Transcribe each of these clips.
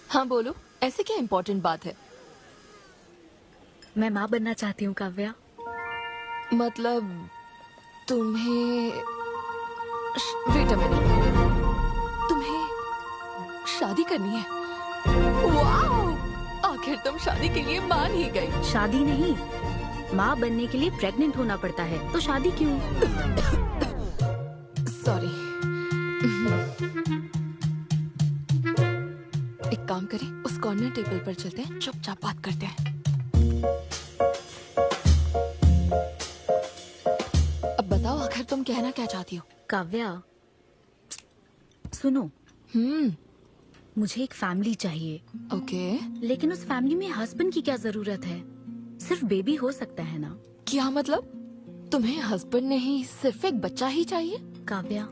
हाँ बोलो, ऐसे क्या इम्पोर्टेंट बात है? मैं माँ बनना चाहती हूँ काव्या। मतलब तुम्हें वेट अ मिनट, तुम्हें शादी करनी है? वाओ! आखिर तुम शादी के लिए मान ही गई। शादी नहीं, माँ बनने के लिए प्रेग्नेंट होना पड़ता है, तो शादी क्यों? सॉरी। एक काम करें, उस कॉर्नर टेबल पर चलते हैं, चुपचाप बात करते हैं। अब बताओ आखिर तुम कहना क्या चाहती हो? काव्या सुनो, मुझे एक फैमिली चाहिए। ओके। लेकिन उस फैमिली में हस्बैंड की क्या जरूरत है? सिर्फ बेबी हो सकता है ना? क्या मतलब? तुम्हें हस्बैंड नहीं, सिर्फ एक बच्चा ही चाहिए? काव्या,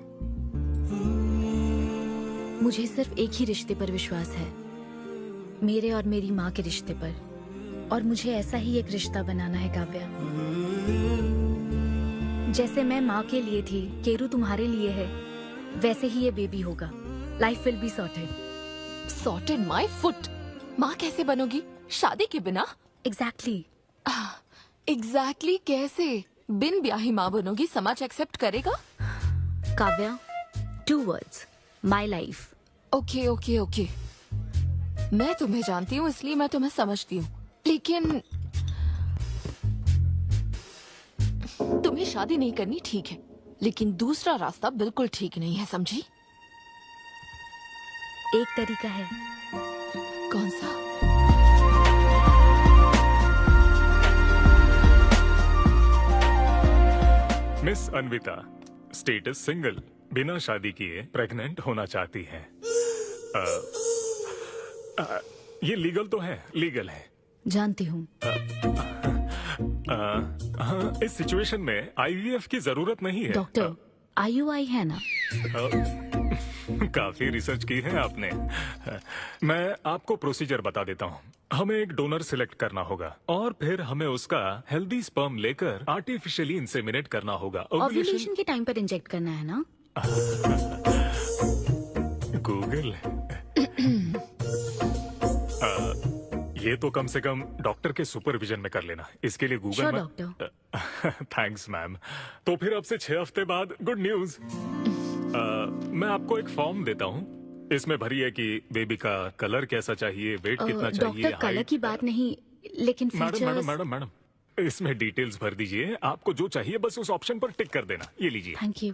मुझे सिर्फ एक ही रिश्ते पर विश्वास है, मेरे और मेरी माँ के रिश्ते पर, और मुझे ऐसा ही एक रिश्ता बनाना है काव्या। जैसे मैं माँ के लिए थी, केरू तुम्हारे लिए है, वैसे ही ये बेबी होगा। Life will be sorted. Sorted my foot. माँ कैसे बनोगी शादी के बिना? एग्जैक्टली। एग्जैक्टली कैसे? बिन ब्याही माँ बनोगी, समाज एक्सेप्ट करेगा? Kavya, 2 words, my life. Okay okay okay, मैं तुम्हें जानती हूँ इसलिए मैं तुम्हें समझती हूँ, लेकिन तुम्हें शादी नहीं करनी ठीक है, लेकिन दूसरा रास्ता बिल्कुल ठीक नहीं है, समझी? एक तरीका है। कौन सा? मिस अन्विता, स्टेटस सिंगल, बिना शादी किए प्रेग्नेंट होना चाहती है। ये लीगल तो है? लीगल है। जानती हूँ। हाँ, इस सिचुएशन में आईवीएफ की जरूरत नहीं है। डॉक्टर, IUI है ना? काफी रिसर्च की है आपने। मैं आपको प्रोसीजर बता देता हूँ। हमें एक डोनर सिलेक्ट करना होगा और फिर हमें उसका हेल्दी स्पर्म लेकर आर्टिफिशियली इंसेमिनेट करना होगा। ओव्यूलेशन के टाइम पर इंजेक्ट करना है ना? गूगल। ये तो कम से कम डॉक्टर के सुपरविजन में कर लेना, इसके लिए गूगल में। डॉक्टर। Thanks ma'am. तो फिर अब से 6 हफ्ते बाद गुड न्यूज। मैं आपको एक फॉर्म देता हूँ, इसमें भरिए कि बेबी का कलर कैसा चाहिए, वेट कितना चाहिए। डॉक्टर, कलर की बात नहीं, लेकिन मैडम, इसमें डिटेल्स भर दीजिए। आपको जो चाहिए बस उस ऑप्शन पर टिक कर देना। ये लीजिए। Thank you,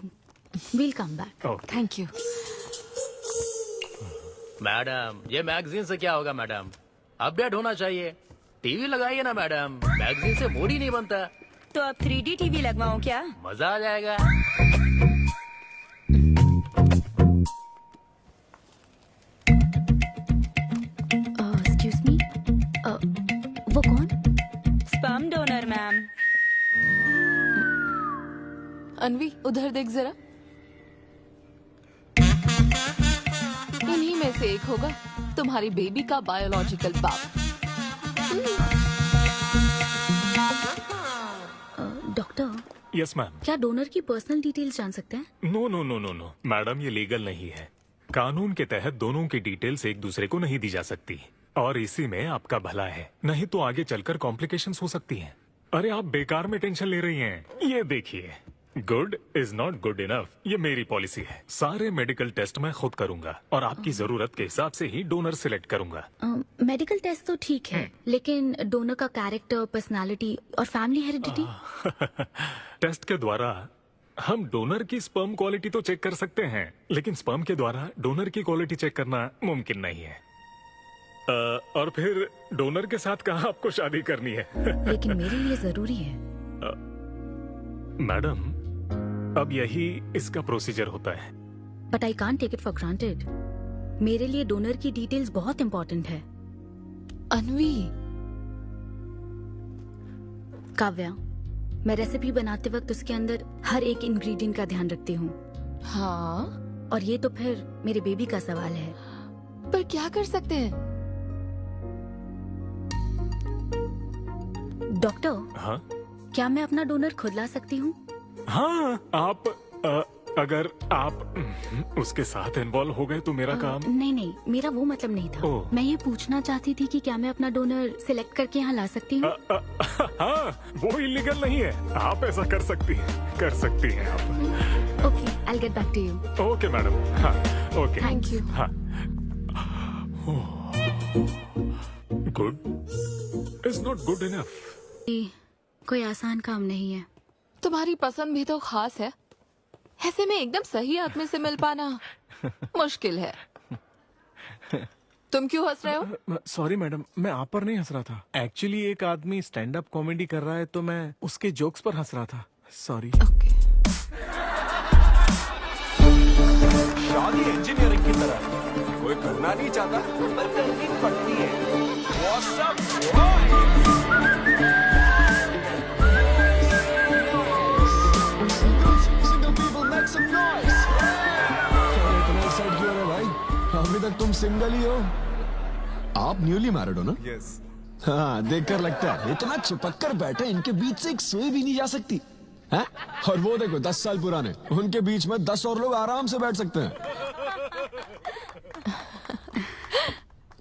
will come back. Thank you. Madam, ये मैगजीन से क्या होगा मैडम? अपडेट होना चाहिए। टीवी लगाइए ना मैडम, मैगजीन से मूड ही नहीं बनता। तो अब 3D टीवी लगवाऊं क्या? मजा आ जाएगा। एक्सक्यूज मी, वो कौन? Sperm donor ma'am. अनवी, उधर देख जरा। इन्हीं में से एक होगा तुम्हारी बेबी का बायोलॉजिकल बाप। Doctor, yes ma'am. क्या डोनर की पर्सनल डिटेल्स जान सकते हैं? No no no no no madam, ये लीगल नहीं है। कानून के तहत दोनों की डिटेल्स एक दूसरे को नहीं दी जा सकती, और इसी में आपका भला है, नहीं तो आगे चलकर कॉम्प्लिकेशंस हो सकती हैं। अरे आप बेकार में टेंशन ले रही हैं। ये देखिए, good is not good enough, ये मेरी पॉलिसी है। सारे मेडिकल टेस्ट मैं खुद करूंगा और आपकी जरूरत के हिसाब से ही डोनर सिलेक्ट करूंगा। मेडिकल टेस्ट तो ठीक है, लेकिन डोनर का कैरेक्टर, पर्सनालिटी और फैमिली हेरिडिटी? टेस्ट के द्वारा हम डोनर की स्पर्म क्वालिटी तो चेक कर सकते हैं, लेकिन स्पर्म के द्वारा डोनर की क्वालिटी चेक करना मुमकिन नहीं है। और फिर डोनर के साथ कहाँ आपको शादी करनी है? लेकिन मेरे लिए जरूरी है। मैडम, अब यही इसका प्रोसीजर होता है। But I can't take it for granted. मेरे लिए डोनर की डिटेल्स बहुत इंपॉर्टेंट है। अनवी। काव्या, मैं रेसिपी बनाते वक्त उसके अंदर हर एक इंग्रेडिएंट का ध्यान रखती हूँ। हाँ, और ये तो फिर मेरे बेबी का सवाल है। पर क्या कर सकते हैं? डॉक्टर, हाँ क्या मैं अपना डोनर खुद ला सकती हूँ? हाँ, आप अगर आप उसके साथ इन्वॉल्व हो गए तो मेरा काम। नहीं नहीं, मेरा वो मतलब नहीं था। ओह। मैं ये पूछना चाहती थी कि क्या मैं अपना डोनर सिलेक्ट करके यहाँ ला सकती हूँ? हाँ, वो इलीगल नहीं है, आप ऐसा कर सकती हैं आप। Okay, I get back to you. Okay madam. हाँ ओके, थैंक यू। हाँ। Good is not good enough. कोई आसान काम नहीं है। तुम्हारी पसंद भी तो खास है, ऐसे में एकदम सही आदमी से मिल पाना मुश्किल है। तुम क्यों हंस रहे हो? सॉरी मैडम, मैं आप पर नहीं हंस रहा था। एक्चुअली एक आदमी स्टैंड अप कॉमेडी कर रहा है तो मैं उसके जोक्स पर हंस रहा था। सॉरी। ओके। शादी इंजीनियरिंग की तरह कोई करना नहीं चाहता पर करनी पड़ती है। What's up, Single people make some noise. अरे इतना एक्साइट क्यों हो रहे भाई? अभी तक तुम सिंगल ही हो। आप न्यूली मैरिड हो ना? Yes. हाँ, देखकर लगता है इतना चिपक कर बैठे, इनके बीच से एक सुई भी नहीं जा सकती है? और वो देखो 10 साल पुराने, उनके बीच में 10 और लोग आराम से बैठ सकते हैं।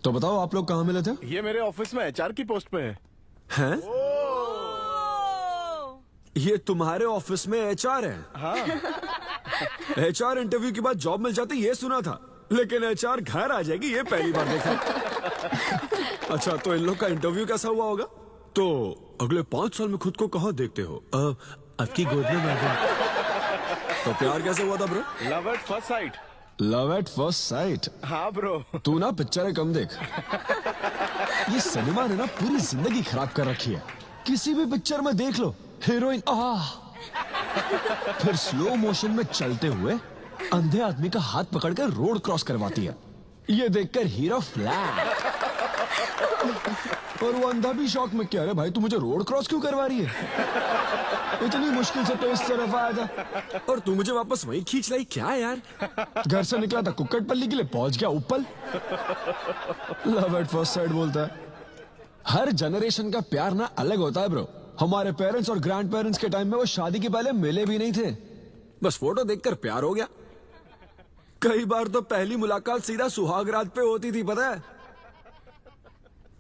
तो बताओ आप लोग कहाँ मिले थे? ये मेरे ऑफिस में एचआर की पोस्ट पे है। हैं? ये तुम्हारे ऑफिस में एचआर है? हाँ। एचआर इंटरव्यू के बाद जॉब मिल जाती ये सुना था, लेकिन एचआर घर आ जाएगी ये पहली बार देखा। अच्छा, तो इन लोग का इंटरव्यू कैसा हुआ होगा? तो अगले 5 साल में खुद को कहाँ देखते हो? आपकी गोद में मैडम। तो प्यार कैसे हुआ था bro? Love at first sight. Love at first sight? हाँ ब्रो। तू ना पिक्चरें कम देख। ये सिनेमा ने ना पूरी जिंदगी खराब कर रखी है। किसी भी पिक्चर में देख लो, हीरोइन फिर स्लो मोशन में चलते हुए अंधे आदमी का हाथ पकड़कर रोड क्रॉस करवाती है। ये देखकर हीरो फ्लैट। और वो अंधा भी शौक में, क्या रे भाई तू मुझे रोड क्रॉस क्यों करवा रही है? इतनी मुश्किल से तो इस तरफ आया था और तू मुझे वापस वहीं खींच लाई। क्या यार, घर से निकला था कुक्कटपल्ली के लिए, पहुंच गया ऊपर। लव एट फर्स्ट साइट बोलता है। हर जनरेशन का प्यार ना अलग होता है ब्रो। हमारे पेरेंट्स और ग्रैंड पेरेंट्स के टाइम में वो शादी के पहले मिले भी नहीं थे, बस फोटो देखकर प्यार हो गया। कई बार तो पहली मुलाकात सीधा सुहाग रात पे होती थी, पता है?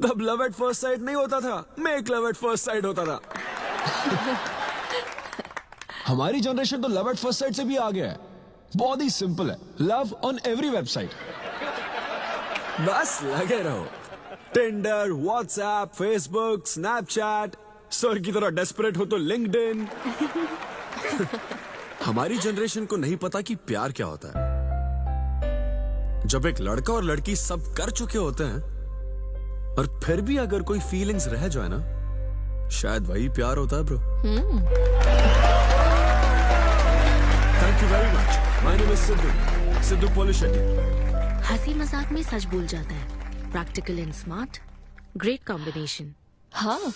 तब लव एट फर्स्ट साइट नहीं होता था, make love at first sight होता था। हमारी जनरेशन तो लव एट फर्स्ट साइट से भी आगे है। बहुत ही सिंपल है, लव ऑन एवरी वेबसाइट। बस लगे रहो, Tinder, WhatsApp, Facebook, Snapchat, sir की तरह डेस्परेट हो तो लिंक्डइन। हमारी जनरेशन को नहीं पता कि प्यार क्या होता है। जब एक लड़का और लड़की सब कर चुके होते हैं और फिर भी अगर कोई फीलिंग्स रह जाए ना, शायद वही प्यार होता है bro. Thank you very much. My name is Siddhu Polishetty. हंसी मजाक में सच बोल जाता है। Practical and smart, great combination. हाँ,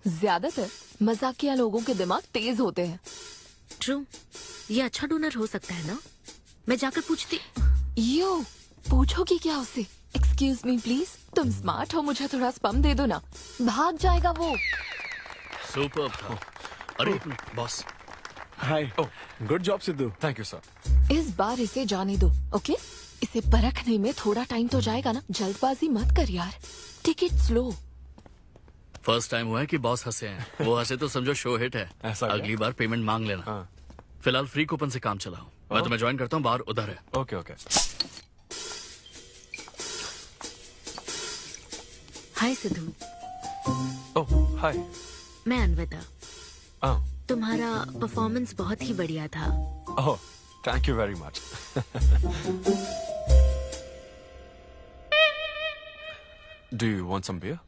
ज्यादातर मजाकिया लोगों के दिमाग तेज होते हैं। ट्रू। ये अच्छा डोनर हो सकता है ना? मैं जाकर पूछती। यो, पूछोगी क्या उससे? एक्सक्यूज मी प्लीज, तुम स्मार्ट हो, मुझे थोड़ा स्पम दे दो ना। भाग जाएगा वो। सुपर्ब था। अरे boss. Hi. Good job Sidhu. Thank you sir. इस बार इसे जाने दो, ओके? इसे परखने में थोड़ा टाइम तो जाएगा ना, जल्दबाजी मत कर यार। Take it slow. First time हुआ है कि बॉस हंसे हैं। वो हंसे तो समझो शो हिट है। ऐसा क्या? अगली बार पेमेंट मांग लेना। हाँ। फिलहाल फ्री कूपन से काम चलाओ। मैं तुम्हें ज्वाइन करता हूँ, बाहर उधर है। Okay okay. Hi Siddhu, oh hi. मैं अनविता। ओह तुम्हारा परफॉर्मेंस बहुत ही बढ़िया था। Oh thank you very much. Do you want some beer?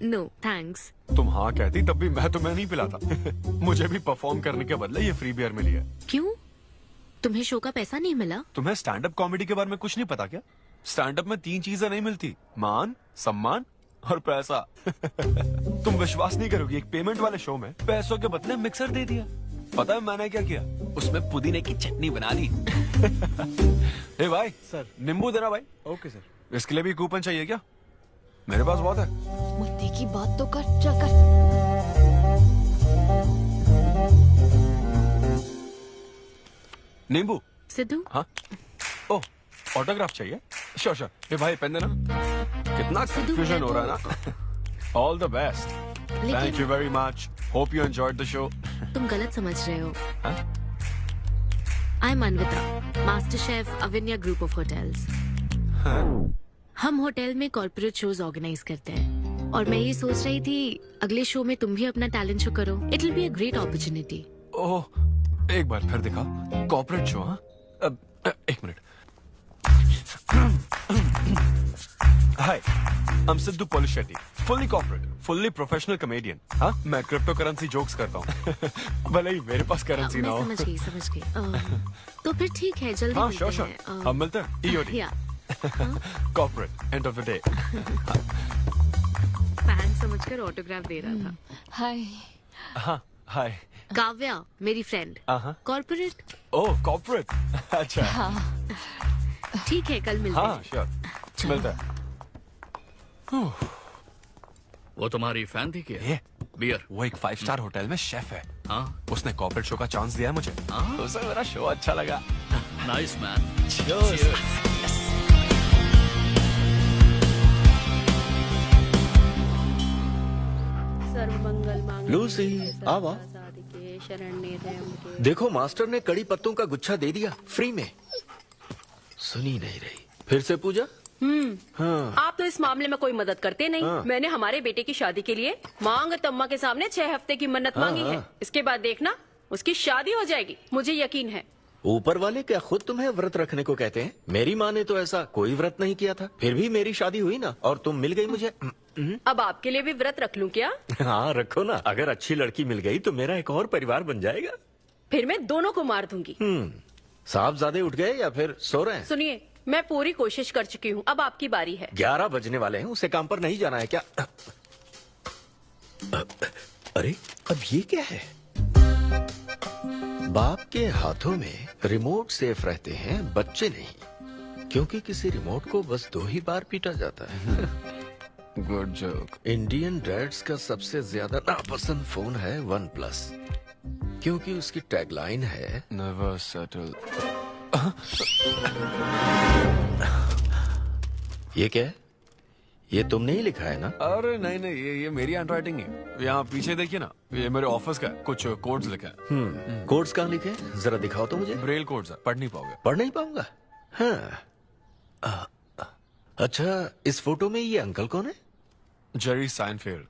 No thanks. तुम हाँ कहती तब भी मैं तुम्हें नहीं पिलाता। मुझे भी परफॉर्म करने के बदले ये फ्री बियर मिली है। क्यों? तुम्हें शो का पैसा नहीं मिला? तुम्हें स्टैंड अप कॉमेडी के बारे में कुछ नहीं पता क्या? स्टैंड अप में 3 चीजें नहीं मिलती, मान, सम्मान और पैसा। तुम विश्वास नहीं करोगी, एक पेमेंट वाले शो में पैसों के बदले मिक्सर दे दिया। पता है मैंने क्या किया? उसमें पुदीने की चटनी बना ली। हे भाई सर। नींबू देना भाई। Okay sir. इसके लिए भी कूपन चाहिए क्या? मेरे पास बहुत है। मुद्दे की बात तो कर, चल कर। नींबू। सिद्धू, हाँ, ओह ऑटोग्राफ चाहिए? Sure sure. ये भाई पेन देना। कितना कंफ्यूजन हो रहा है ना। All the best. Thank you very much. Hope you enjoyed the show. तुम गलत समझ रहे हो। हाँ? I am Anvita, master chef Avinya group of hotels. हम होटल में कॉर्पोरेट शोज ऑर्गेनाइज करते हैं और मैं ये सोच रही थी अगले शो में तुम भी अपना टैलेंट शो करो। It will be a great opportunity. Oh, एक बार फिर दिखा। Corporate show? हाँ, एक minute. Hi, I am Siddhu Polishetty, fully corporate, fully professional comedian. हाँ, मैं क्रिप्टो करेंसी जोक्स करता हूँ। भले ही मेरे पास करेंसी ना हो। मैं समझ गई। तो फिर ठीक है, जल्दी हाँ, मिलते श्योर श्योर। हैं। हम मिलते हैं। ईओडी। या corporate, end of the day. Fan समझकर ऑटोग्राफ दे रहा था। हाय। हाँ, हाय। काव्या, मेरी फ्रेंड। कॉर्पोरेट? ओह, कॉर्पोरेट। अच्छा। हाँ। ठीक है, कल मिलते हाँ, हैं। श्योर। मिलता है। वो तुम्हारी फैन थी क्या? ये बियर। वो एक 5 स्टार होटल में शेफ है। हाँ, उसने कॉर्पोरेट शो का चांस दिया है मुझे। उसे मेरा शो अच्छा लगा। Nice man. लूसी, आवा। देखो, मास्टर ने कड़ी पत्तों का गुच्छा दे दिया फ्री में। सुनी नहीं रही। फिर से पूजा? हाँ। आप तो इस मामले में कोई मदद करते नहीं। हाँ। मैंने हमारे बेटे की शादी के लिए मांग तम्मा के सामने 6 हफ्ते की मन्नत मांगी है। इसके बाद देखना उसकी शादी हो जाएगी, मुझे यकीन है। ऊपर वाले क्या खुद तुम्हें व्रत रखने को कहते हैं? मेरी माँ ने तो ऐसा कोई व्रत नहीं किया था, फिर भी मेरी शादी हुई ना, और तुम मिल गई मुझे। अब आपके लिए भी व्रत रख लूं क्या? हाँ, रखो ना। अगर अच्छी लड़की मिल गई तो मेरा एक और परिवार बन जाएगा। फिर मैं दोनों को मार दूंगी। साहबजादे उठ गए या फिर सो रहे हैं? सुनिए, मैं पूरी कोशिश कर चुकी हूँ, अब आपकी बारी है। 11 बजने वाले हैं, उसे काम पर नहीं जाना है क्या? अरे, अब ये क्या है? बाप के हाथों में रिमोट सेफ रहते हैं, बच्चे नहीं, क्योंकि किसी रिमोट को बस 2 ही बार पीटा जाता है। Good joke. इंडियन डैड्स का सबसे ज्यादा नापसंद फोन है OnePlus, क्योंकि उसकी टैगलाइन है नेवर सेटल। ये क्या है? ये तुमने ही लिखा है ना? अरे नहीं नहीं, ये मेरी हैंडराइटिंग है। यहाँ पीछे देखिए ना, ये मेरे ऑफिस का है। कुछ कोड्स लिखा है। कोड्स कहाँ लिखे हैं? जरा दिखाओ तो मुझे। ब्रेल कोड्स है, पढ़ नहीं पाओगे। पढ़ नहीं पाऊंगा? हाँ। अच्छा, इस फोटो में ये अंकल कौन है? Jerry Seinfeld,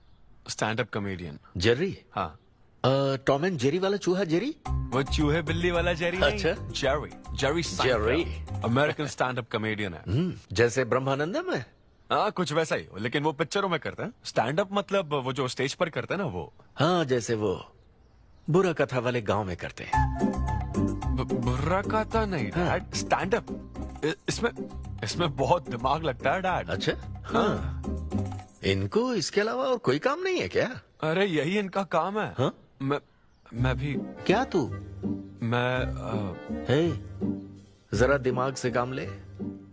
stand up comedian. Jerry? हाँ। टॉम एंड जेरी वाला चूहा जेरी? वो चूहे बिल्ली वाला जेरी नहीं। अच्छा। Jerry Seinfeld American stand up comedian है। जैसे ब्रह्मानंदम है? हाँ, कुछ वैसा ही, लेकिन वो पिक्चरों में करते हैं। स्टैंड अप मतलब वो जो स्टेज पर करते हैं ना, वो। हाँ, जैसे वो बुरा कथा वाले गांव में करते हैं। बुरा कथा नहीं डैड, स्टैंड अप। इसमें बहुत दिमाग लगता है डैड। अच्छा। हाँ। इनको इसके अलावा और कोई काम नहीं है क्या? अरे यही इनका काम है। हाँ? मैं भी। क्या तू? मैं हे, जरा दिमाग से काम ले।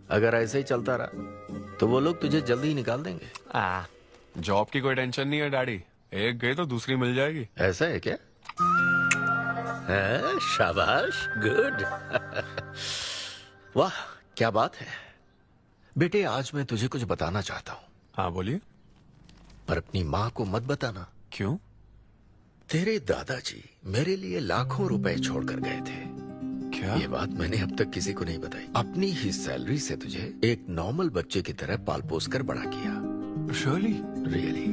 अगर ऐसे ही चलता रहा तो वो लोग तुझे जल्दी ही निकाल देंगे। जॉब की कोई टेंशन नहीं है डैडी, एक गई तो दूसरी मिल जाएगी। ऐसा है क्या? शाबाश, गुड। वाह, क्या बात है बेटे। आज मैं तुझे कुछ बताना चाहता हूँ। हाँ बोलिए। पर अपनी माँ को मत बताना। क्यों? तेरे दादाजी मेरे लिए लाखों रुपए छोड़कर गए थे। क्या? ये बात मैंने अब तक किसी को नहीं बताई। अपनी ही सैलरी से तुझे एक नॉर्मल बच्चे की तरह पाल पोस कर बड़ा किया। Really?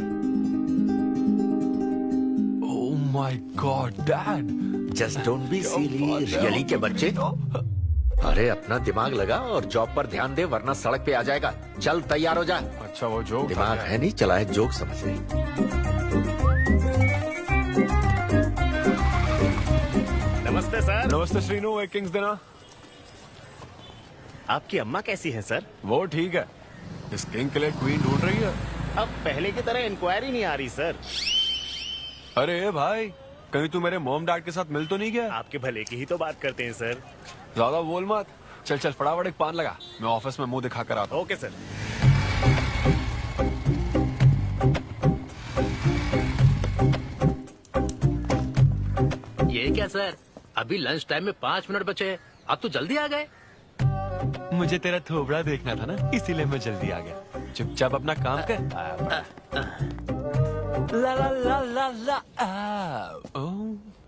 Oh my God dad, just don't be silly. Really के बच्चे? अरे अपना दिमाग लगा और जॉब पर ध्यान दे, वरना सड़क पे आ जाएगा। चल तैयार हो जा। अच्छा, वो जोक दिमाग है नहीं, चला है जोक समझ नहीं। नमस्ते सर। नमस्ते श्रीनू, एक किंग्स देना। आपकी अम्मा कैसी हैं सर? वो ठीक है, इस किंग के लिए क्वीन ढूंढ रही है। अब पहले की तरह इंक्वायरी नहीं आ रही सर। अरे भाई, कहीं तू मेरे मॉम डैड के साथ मिल तो नहीं गया? आपके भले की ही तो बात करते हैं सर। ज्यादा बोल मत। चल चल फटाफट एक पान लगा, मैं ऑफिस में मुंह दिखा कर आता हूँ। Okay sir. ये क्या सर, अभी लंच टाइम में 5 मिनट बचे हैं। आप तो जल्दी आ गए। मुझे तेरा थोबड़ा देखना था ना, इसीलिए मैं जल्दी आ गया। चुपचाप अपना काम कर। ला ला ला ला ला।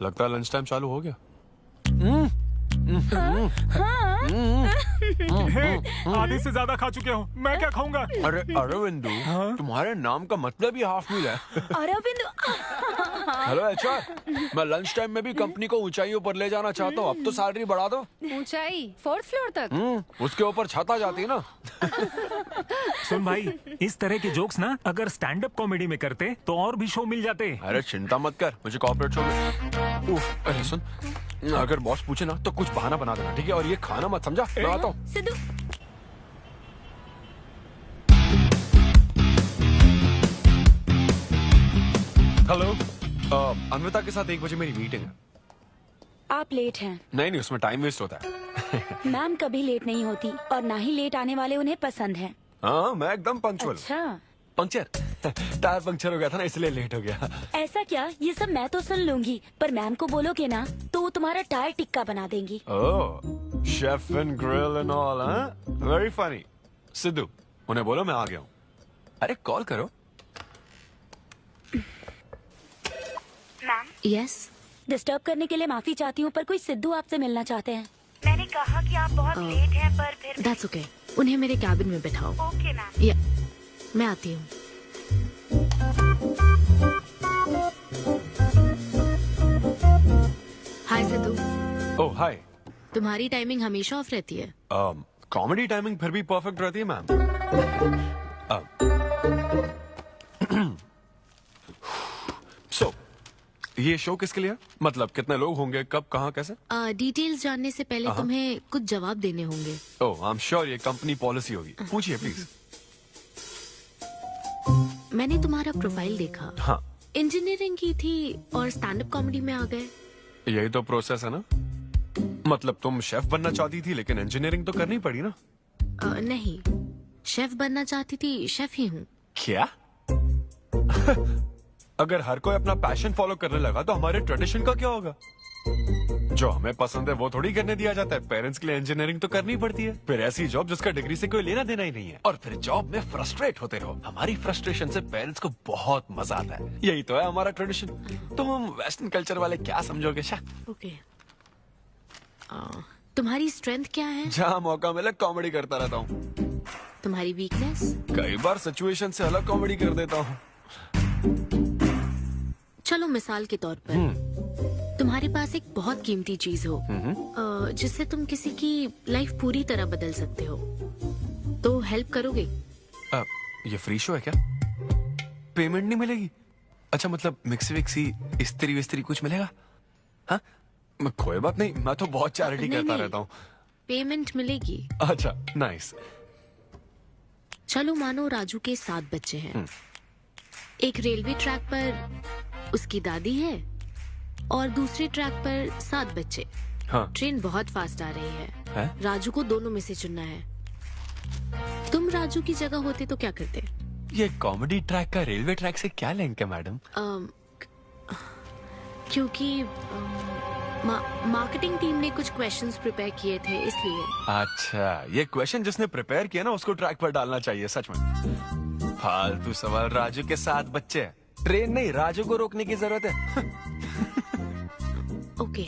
लगता है लंच टाइम चालू हो गया। आधे से ज्यादा खा चुके हो, मैं क्या खाऊंगा? अरे अरविंदु, तुम्हारे नाम का मतलब ही हाफ मील है। अरविंद, हेलो एचआर, मैं लंच टाइम में भी कंपनी को ऊंचाइयों पर ले जाना चाहता हूँ। अब तो सैलरी बढ़ा दो। ऊंचाई 4th फ्लोर तक? उसके ऊपर छत आ जाती है ना। सुन भाई, इस तरह के जोक्स ना अगर स्टैंड अप कॉमेडी में करते तो और भी शो मिल जाते। अरे चिंता मत कर, मुझे कॉर्पोरेट शो में। उफ, अरे सुन, अगर बॉस पूछे ना तो कुछ बहाना बना देना, ठीक है? और ये खाना मत, समझा? मैं आता हूँ। सिद्धू, हेलो, अन्विता के साथ 1 बजे मेरी मीटिंग है। आप लेट हैं। नहीं, उसमें टाइम वेस्ट होता है। मैम कभी लेट नहीं होती और ना ही लेट आने वाले उन्हें पसंद हैं। हाँ, मैं एकदम पंक्चुअल। अच्छा, पंक्चर टायर पंक्चर हो गया था ना, इसलिए लेट हो गया। ऐसा क्या? ये सब मैं तो सुन लूंगी, पर मैम को बोलोगे ना तो वो तुम्हारा टायर टिक्का बना देंगी। Oh, chef and grill and all, हाँ? Very funny. सिद्धू, उन्हें बोलो मैं आ गया हूँ। अरे कॉल करो। मैम, यस, डिस्टर्ब करने के लिए माफी चाहती हूँ, पर कोई सिद्धू आपसे मिलना चाहते हैं। मैंने कहा कि आप बहुत लेट हैं, पर फिर दैट्स ओके। उन्हें मेरे कैबिन में बिठाओ। Okay ma'am. या, मैं आती हूँ। हाय सिद्धू। ओह हाय। तुम्हारी टाइमिंग हमेशा ऑफ रहती है? कॉमेडी टाइमिंग फिर भी परफेक्ट रहती है मैम। सो ये शो किसके लिए? मतलब कितने लोग होंगे, कब, कहाँ, कैसे? डिटेल्स जानने से पहले तुम्हें कुछ जवाब देने होंगे। ओह, आई एम श्योर ये कंपनी पॉलिसी होगी। पूछिए प्लीज। मैंने तुम्हारा प्रोफाइल देखा। हाँ, इंजीनियरिंग की थी और स्टैंड अप कॉमेडी में आ गए। यही तो प्रोसेस है ना। मतलब तुम शेफ बनना चाहती थी, लेकिन इंजीनियरिंग तो करनी पड़ी ना। नहीं, शेफ बनना चाहती थी, शेफ ही हूँ। क्या? अगर हर कोई अपना पैशन फॉलो करने लगा तो हमारे ट्रेडिशन का क्या होगा? जो हमें पसंद है वो थोड़ी करने दिया जाता है। पेरेंट्स के लिए इंजीनियरिंग तो करनी पड़ती है, फिर ऐसी जॉब जिसका डिग्री से कोई लेना देना ही नहीं है, और फिर जॉब में फ्रस्ट्रेट होते रहो। हमारी फ्रस्ट्रेशन से पेरेंट्स को बहुत मजा आता है। यही तो है हमारा ट्रेडिशन। तुम वेस्टर्न कल्चर वाले क्या समझोगे? ओके, तुम्हारी स्ट्रेंथ क्या है? जहाँ मौका मिले कॉमेडी करता रहता हूँ। तुम्हारी वीकनेस? कई बार सिचुएशन से अलग कॉमेडी कर देता हूँ। चलो मिसाल के तौर पर तुम्हारे पास एक बहुत कीमती चीज हो जिससे तुम किसी की लाइफ पूरी तरह बदल सकते हो, तो हेल्प करोगे? ये फ्री शो है क्या? पेमेंट नहीं मिलेगी? अच्छा, मतलब मिक्सी विक्सी इस्त्री विस्त्री कुछ मिलेगा? हाँ, कोई बात नहीं, मैं तो बहुत चैरिटी करता रहता हूँ। पेमेंट मिलेगी। अच्छा, नाइस। चलो मानो राजू के 7 बच्चे हैं। एक रेलवे ट्रैक पर उसकी दादी है और दूसरे ट्रैक पर 7 बच्चे। हाँ। ट्रेन बहुत फास्ट आ रही है। राजू को दोनों में से चुनना है। तुम राजू की जगह होते तो क्या करते? ये कॉमेडी ट्रैक का रेलवे ट्रैक से क्या लिंक है मैडम? क्योंकि मार्केटिंग टीम ने कुछ क्वेश्चंस प्रिपेयर किए थे, इसलिए। अच्छा, ये क्वेश्चन जिसने प्रिपेयर किया ना उसको ट्रैक पर डालना चाहिए। सच में फालतू सवाल। राजू के 7 बच्चे हैं, ट्रेन नहीं, राजू को रोकने की जरूरत है। ओके,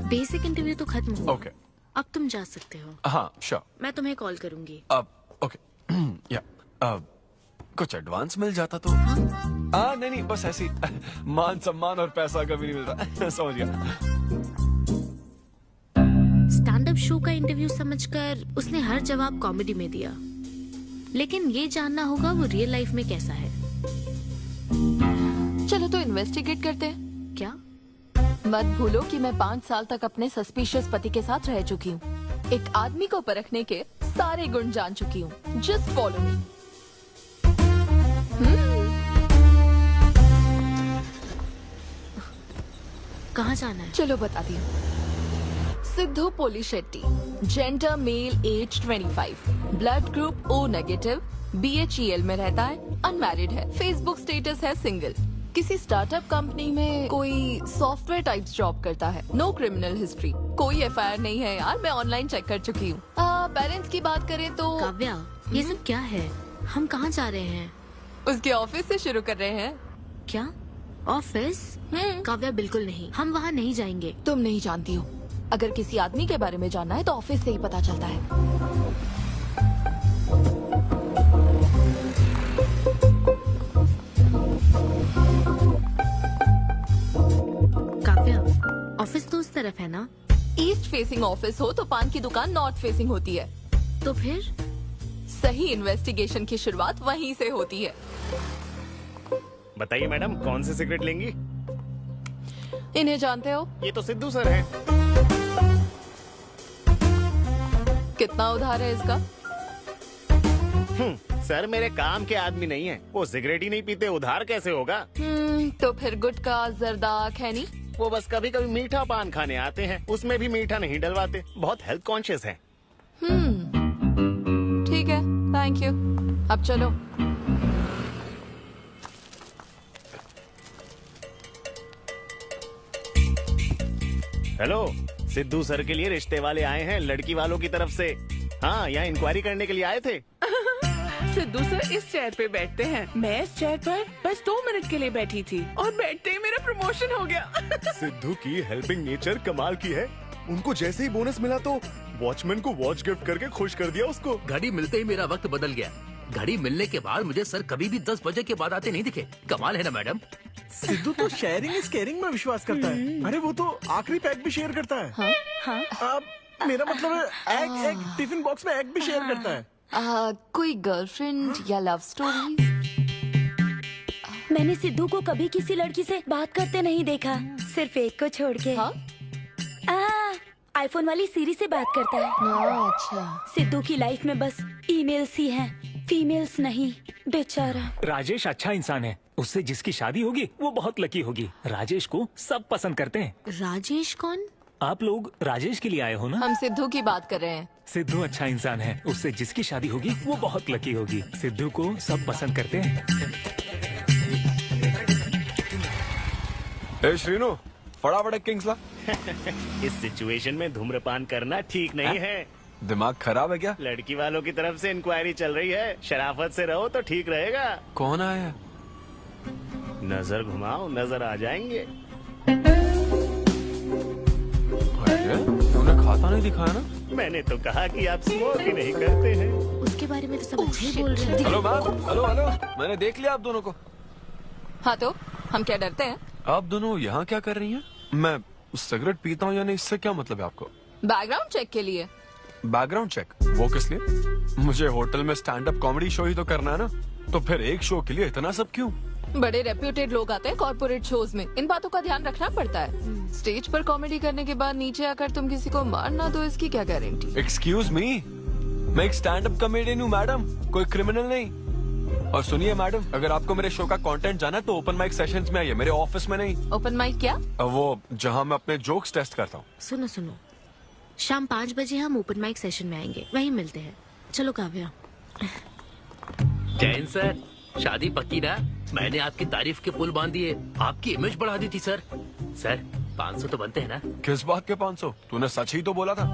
बेसिक इंटरव्यू तो खत्म हो। ओके, अब तुम जा सकते हो। हाँ श्योर। मैं तुम्हें कॉल करूंगी। अब ओके। या कुछ एडवांस मिल जाता तो। नहीं नहीं, बस ऐसी मान सम्मान और पैसा कभी नहीं मिलता। समझ गया। स्टैंड अप शो का इंटरव्यू समझकर उसने हर जवाब कॉमेडी में दिया, लेकिन ये जानना होगा वो रियल लाइफ में कैसा है। चलो तो इन्वेस्टिगेट करते हैं। क्या? मत भूलो कि मैं 5 साल तक अपने सस्पिशियस पति के साथ रह चुकी हूँ। एक आदमी को परखने के सारे गुण जान चुकी हूँ। Just follow me. कहाँ जाना है? चलो बताती हूँ। Siddhu Polishetty, gender male, age 25, blood group O negative, BHEL में रहता है, अनमैरिड है, फेसबुक स्टेटस है सिंगल, किसी स्टार्टअप कंपनी में कोई सॉफ्टवेयर टाइप्स जॉब करता है। नो क्रिमिनल हिस्ट्री, कोई एफआईआर नहीं है यार, मैं ऑनलाइन चेक कर चुकी हूँ। पेरेंट्स की बात करें तो काव्या, ये सब क्या है? हम कहाँ जा रहे हैं? उसके ऑफिस से शुरू कर रहे हैं। क्या ऑफिस? काव्या बिल्कुल नहीं, हम वहाँ नहीं जाएंगे। तुम नहीं जानती हो, अगर किसी आदमी के बारे में जानना है तो ऑफिस से ही पता चलता है। ऑफिस तो उस तरफ है ना? ईस्ट फेसिंग ऑफिस हो तो पान की दुकान नॉर्थ फेसिंग होती है। तो फिर सही इन्वेस्टिगेशन की शुरुआत वहीं से होती है। बताइए मैडम, कौन सी सिगरेट लेंगी? इन्हें जानते हो? ये तो सिद्धू सर है। कितना उधार है इसका? सर मेरे काम के आदमी नहीं है, वो सिगरेट ही नहीं पीते, उधार कैसे होगा? तो फिर गुटखा जर्दा खैनी? वो बस कभी कभी मीठा पान खाने आते हैं, उसमें भी मीठा नहीं डलवाते, बहुत हेल्थ कॉन्शियस है। ठीक है, थैंक यू। अब चलो। हेलो, सिद्धू सर के लिए रिश्ते वाले आए हैं लड़की वालों की तरफ से। हाँ, यहाँ इंक्वायरी करने के लिए आए थे। सिद्धू सर इस चेयर पे बैठते हैं, मैं इस चेयर पर बस 2 मिनट के लिए बैठी थी और बैठते ही मेरा प्रमोशन हो गया। सिद्धू की हेल्पिंग नेचर कमाल की है। उनको जैसे ही बोनस मिला तो वॉचमैन को वॉच गिफ्ट करके खुश कर दिया उसको। घड़ी मिलते ही मेरा वक्त बदल गया। घड़ी मिलने के बाद मुझे सर कभी भी 10 बजे के बाद आते नहीं दिखे। कमाल है ना मैडम? सिद्धू तो शेयरिंग इज केयरिंग में विश्वास करता है। अरे वो तो आखिरी पैक भी शेयर करता है। हाँ? मेरा मतलब है एग टिफिन बॉक्स में एग भी शेयर करता है। कोई गर्लफ्रेंड या लव स्टोरी? मैंने सिद्धू को कभी किसी लड़की से बात करते नहीं देखा, सिर्फ एक को छोड़ के। आईफोन वाली सीरी से बात करता है। अच्छा। सिद्धू की लाइफ में बस ईमेल्स ही हैं, फीमेल्स नहीं, बेचारा। राजेश अच्छा इंसान है, उससे जिसकी शादी होगी वो बहुत लकी होगी। राजेश को सब पसंद करते हैं। राजेश कौन? आप लोग राजेश के लिए आए हो ना? हम सिद्धू की बात कर रहे हैं। सिद्धू अच्छा इंसान है, उससे जिसकी शादी होगी वो बहुत लकी होगी। सिद्धू को सब पसंद करते हैं। ए श्रीनु, फटाफट एक किंग्स ला। इस सिचुएशन में धूम्रपान करना ठीक नहीं है। दिमाग खराब है क्या? लड़की वालों की तरफ से इंक्वायरी चल रही है, शराफत से रहो तो ठीक रहेगा। कौन आया? नजर घुमाओ, नजर आ जाएंगे। तूने खाता नहीं दिखाया ना? मैंने तो कहा कि आप स्मोक ही नहीं करते हैं। उसके बारे में तो सब अच्छे ही बोल रहे हैं। हेलो मैम, हेलो हेलो, मैंने देख लिया आप दोनों को। हाँ तो हम क्या डरते हैं? आप दोनों यहाँ क्या कर रही हैं? मैं सिगरेट पीता हूँ या नहीं, इससे क्या मतलब है आपको? बैकग्राउंड चेक के लिए। Background check? वो किस लिए? मुझे होटल में स्टैंड अप कॉमेडी शो ही तो करना है ना, तो फिर एक शो के लिए इतना सब क्यों? बड़े रेप्यूटेड लोग आते हैं कॉर्पोरेट शोज में, इन बातों का ध्यान रखना पड़ता है। स्टेज पर कॉमेडी करने के बाद नीचे आकर तुम किसी को मार ना दो, इसकी क्या गारंटी? एक्सक्यूज मी, मैं एक स्टैंड अप कॉमेडियन हूँ मैडम, कोई क्रिमिनल नहीं। और सुनिए मैडम, अगर आपको मेरे शो का कंटेंट जाना है तो ओपन माइक सेशंस में आइए, मेरे ऑफिस में नहीं। ओपन माइक क्या? वो जहाँ मैं अपने जोक्स टेस्ट करता हूँ। सुनो सुनो, शाम 5 बजे हम ओपन माइक सेशन में आएंगे, वहीं मिलते हैं। चलो काव्या। जैन सर, शादी पक्की ना? मैंने आपकी तारीफ के पुल बांध दिए, आपकी इमेज बढ़ा दी थी सर। सर 500 तो बनते हैं ना? किस बात के 500? तूने सच ही तो बोला था।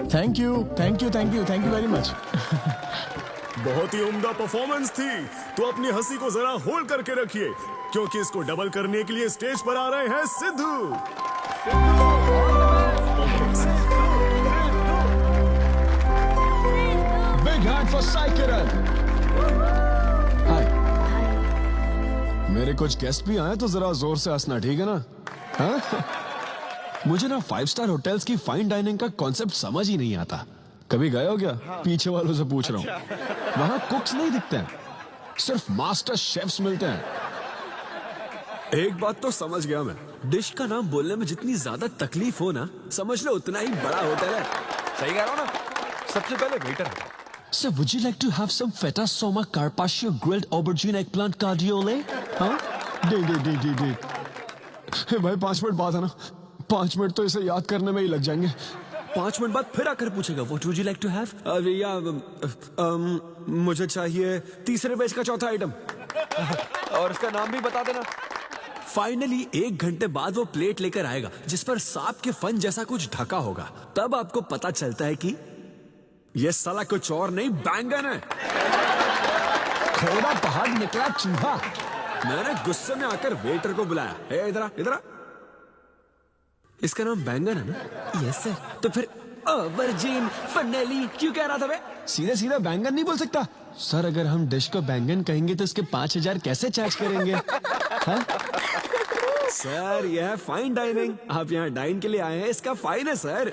Thank you thank you thank you thank you very much. बहुत ही उम्दा परफॉर्मेंस थी, तो अपनी हंसी को जरा होल्ड करके रखिए, क्योंकि इसको डबल करने के लिए स्टेज पर आ रहे हैं Siddhu. Big hand for Sai Kiran. Hi. मेरे कुछ गेस्ट भी आए तो जरा जोर से हंसना, ठीक है ना? हाँ? मुझे ना 5 स्टार होटल्स की फाइन डाइनिंग का कॉन्सेप्ट समझ ही नहीं आता। कभी गए हो क्या? पीछे वालों से पूछ रहा हूँ। वहाँ कुक्स नहीं दिखते हैं, सिर्फ मास्टर शेफ्स मिलते हैं। एक बात तो समझ गया मैं, डिश का नाम बोलने में जितनी ज्यादा तकलीफ हो ना, समझ लो उतना ही बड़ा होटल है। सही कह रहा हूँ ना? सबसे पहले वेटर है। So would you like to have some feta soma carpaccio grilled aubergine eggplant cardiole? हाँ? दे। भाई 5 मिनट बाद है ना, 5 मिनट तो इसे याद करने में ही लग जाएंगे। 5 मिनट बाद फिर आकर पूछेगा what would you like to have? या मुझे चाहिए तीसरे पेज का चौथा आइटम। और उसका नाम भी बता देना। फाइनली 1 घंटे बाद वो प्लेट लेकर आएगा जिस पर सांप के फन जैसा कुछ ढका होगा। तब आपको पता चलता है कि ये साला कुछ और नहीं बैंगन है। थोड़ा पहाड़ निकला चूहा। मैंने गुस्से में आकर वेटर को बुलाया, हे इधर आ, इधर आ। इसका नाम बैंगन है ना? Yes sir. तो फिर वर्जिन फनेली क्यों कह रहा था बे? सीधे सीधे बैंगन नहीं बोल सकता। सर अगर हम डिश को बैंगन कहेंगे तो इसके 5000 कैसे चार्ज करेंगे? हाँ? सर यह है फाइन डाइनिंग। आप यहाँ डाइन के लिए आए हैं, इसका फाइन है sir.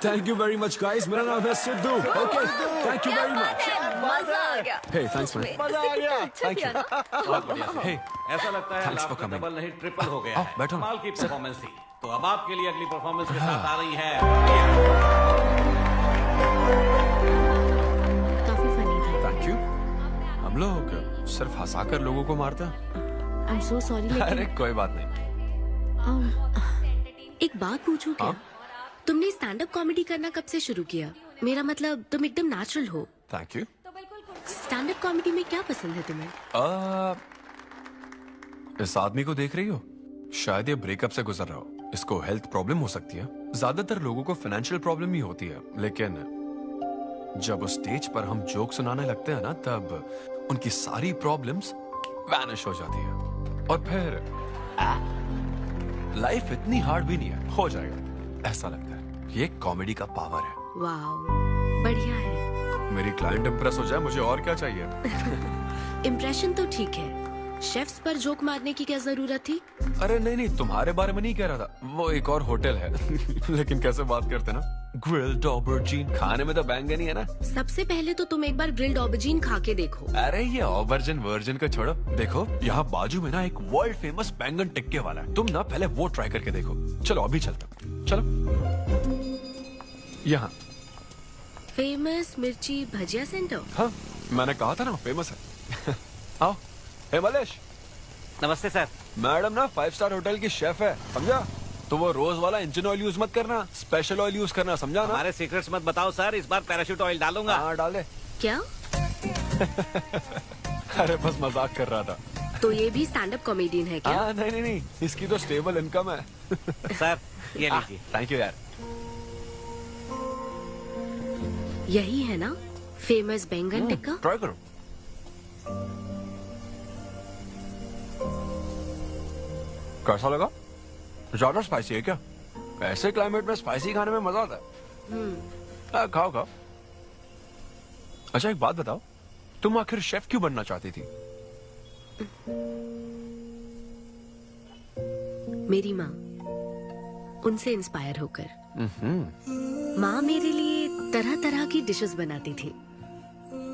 Thank you very much guys. मेरा नाम है Sidhu. Okay thank you very much. मजा आ गया। हे थैंक्स मैन। मजा आ गया। Thank you. बहुत बढ़िया। हे ऐसा लगता है Thanks for लाभ coming. डबल नहीं ट्रिपल हो गया है। बैठो। कमाल की परफॉर्मेंस थी। तो अब आपके लिए अगली परफॉर्मेंस के साथ आ रही है काफी फनी था। Thank you. हम लोग सिर्फ हंसाकर लोगों को मारते हैं। I am so sorry. अरे कोई बात नहीं। एक बात पूछूं क्या? तुमने स्टैंड अप कॉमेडी करना कब से शुरू किया? मेरा मतलब तुम एकदम नेचुरल हो। Thank you. Stand up comedy में क्या पसंद है तुम्हें? इस आदमी को देख रही हो? शायद ये ब्रेकअप से गुजर रहा हो। इसको हेल्थ प्रॉब्लम हो सकती है। ज्यादातर लोगों को फाइनेंशियल प्रॉब्लम ही होती है, लेकिन जब उस स्टेज पर हम जोक सुनाने लगते हैं ना, तब उनकी सारी प्रॉब्लम्स वैनिश हो जाती है। और फिर लाइफ इतनी हार्ड भी नहीं है, हो जाएगा ऐसा लगता है। ये कॉमेडी का पावर है। वाओ बढ़िया है। मेरी क्लाइंट इंप्रेस हो जाए, मुझे और क्या चाहिए? इम्प्रेशन तो ठीक है, शेफ्स पर जोक मारने की क्या जरूरत थी? अरे नहीं नहीं, तुम्हारे बारे में नहीं कह रहा था। वो एक और होटल है। लेकिन कैसे बात करते ना, ग्रिल्ड ऑबरजीन। खाने में तो बैंगन ही है ना। सबसे पहले तो तुम एक बार ग्रिल्ड ऑबरजीन खा के देखो। अरे ये ऑबरजीन वर्जिन को छोड़ो, देखो यहाँ बाजू में ना एक वर्ल्ड फेमस बैंगन टिक्के वाला है। तुम ना पहले वो ट्राई करके देखो। चलो अभी चलता, चलो। यहाँ फेमस मिर्ची भजिया सेंटर। हाँ मैंने कहा था ना फेमस है। आओ। हे मलेश। नमस्ते सर। मैडम ना 5 स्टार होटल की शेफ है, समझा? तो वो रोज वाला इंजन ऑयल यूज मत करना, स्पेशल ऑयल यूज करना, समझा ना? हमारे सीक्रेट्स मत बताओ सर, इस बार पैराशूट ऑयल डालूंगा। हाँ डाले। क्या? अरे बस मजाक कर रहा था। तो ये भी स्टैंड अप कॉमेडियन है क्या? नहीं नहीं नहीं, इसकी तो स्टेबल इनकम है। सर ये लीजिए। थैंक यू यार। यही है ना फेमस बैंगन टिक्का? ट्राई करो। कैसा लगा? ज्यादा स्पाइसी है क्या? ऐसे क्लाइमेट में स्पाइसी खाने में मजा आता है। खाओ खाओ। अच्छा एक बात बताओ, तुम आखिर शेफ क्यों बनना चाहती थी? मेरी माँ, उनसे इंस्पायर होकर। माँ मेरे लिए तरह तरह की डिशेस बनाती थी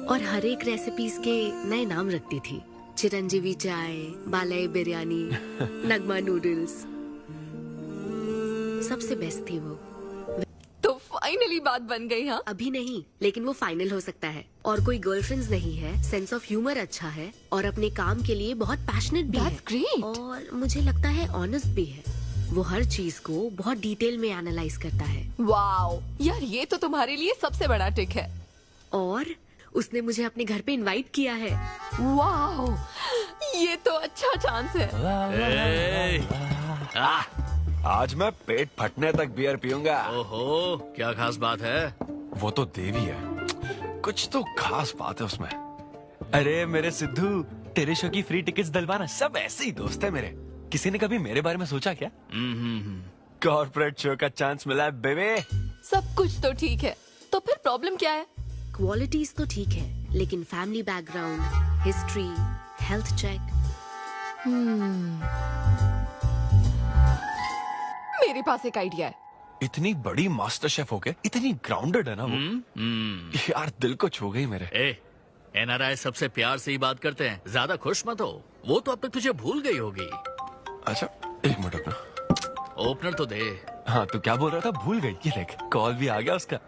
और हर एक रेसिपीज के नए नाम रखती थी। चिरंजीवी चाय, बालाई बिरयानी, नगमा नूडल्स, सबसे बेस्ट थी वो। तो फाइनली बात बन गई। हाँ अभी नहीं, लेकिन वो फाइनल हो सकता है। और कोई गर्लफ्रेंड्स नहीं है, सेंस ऑफ ह्यूमर अच्छा है और अपने काम के लिए बहुत पैशनेट भी है। ग्रेट। और मुझे लगता है ऑनेस्ट भी है। वो हर चीज को बहुत डिटेल में एनालाइज करता है। वाओ यार, ये तो तुम्हारे लिए सबसे बड़ा टिक है। और उसने मुझे अपने घर पे इनवाइट किया है। वाओ ये तो अच्छा चांस है। आज मैं पेट फटने तक बियर पीऊंगा। ओहो क्या खास बात है? वो तो देवी है, कुछ तो खास बात है उसमें। अरे मेरे सिद्धू, तेरे शो की फ्री टिकट्स दिलवाना। सब ऐसे ही दोस्त है मेरे। किसी ने कभी मेरे बारे में सोचा क्या? कॉर्पोरेट शो का चांस मिला है बेबे। सब कुछ तो ठीक है, तो फिर प्रॉब्लम क्या है? क्वालिटीज तो ठीक है, लेकिन family background, history, health check. मेरे पास एक आइडिया है। इतनी बड़ी मास्टर शेफ होके इतनी ग्राउंडेड है ना वो। यार दिल को छू गई मेरे। एनआरआई सबसे प्यार से ही बात करते हैं, ज्यादा खुश मत हो। वो तो अब तक तुझे भूल गई होगी। अच्छा एक मिनट रुकना। ओपनर तो दे। हाँ तू क्या बोल रहा था? भूल गई? ये देख कॉल भी आ गया उसका।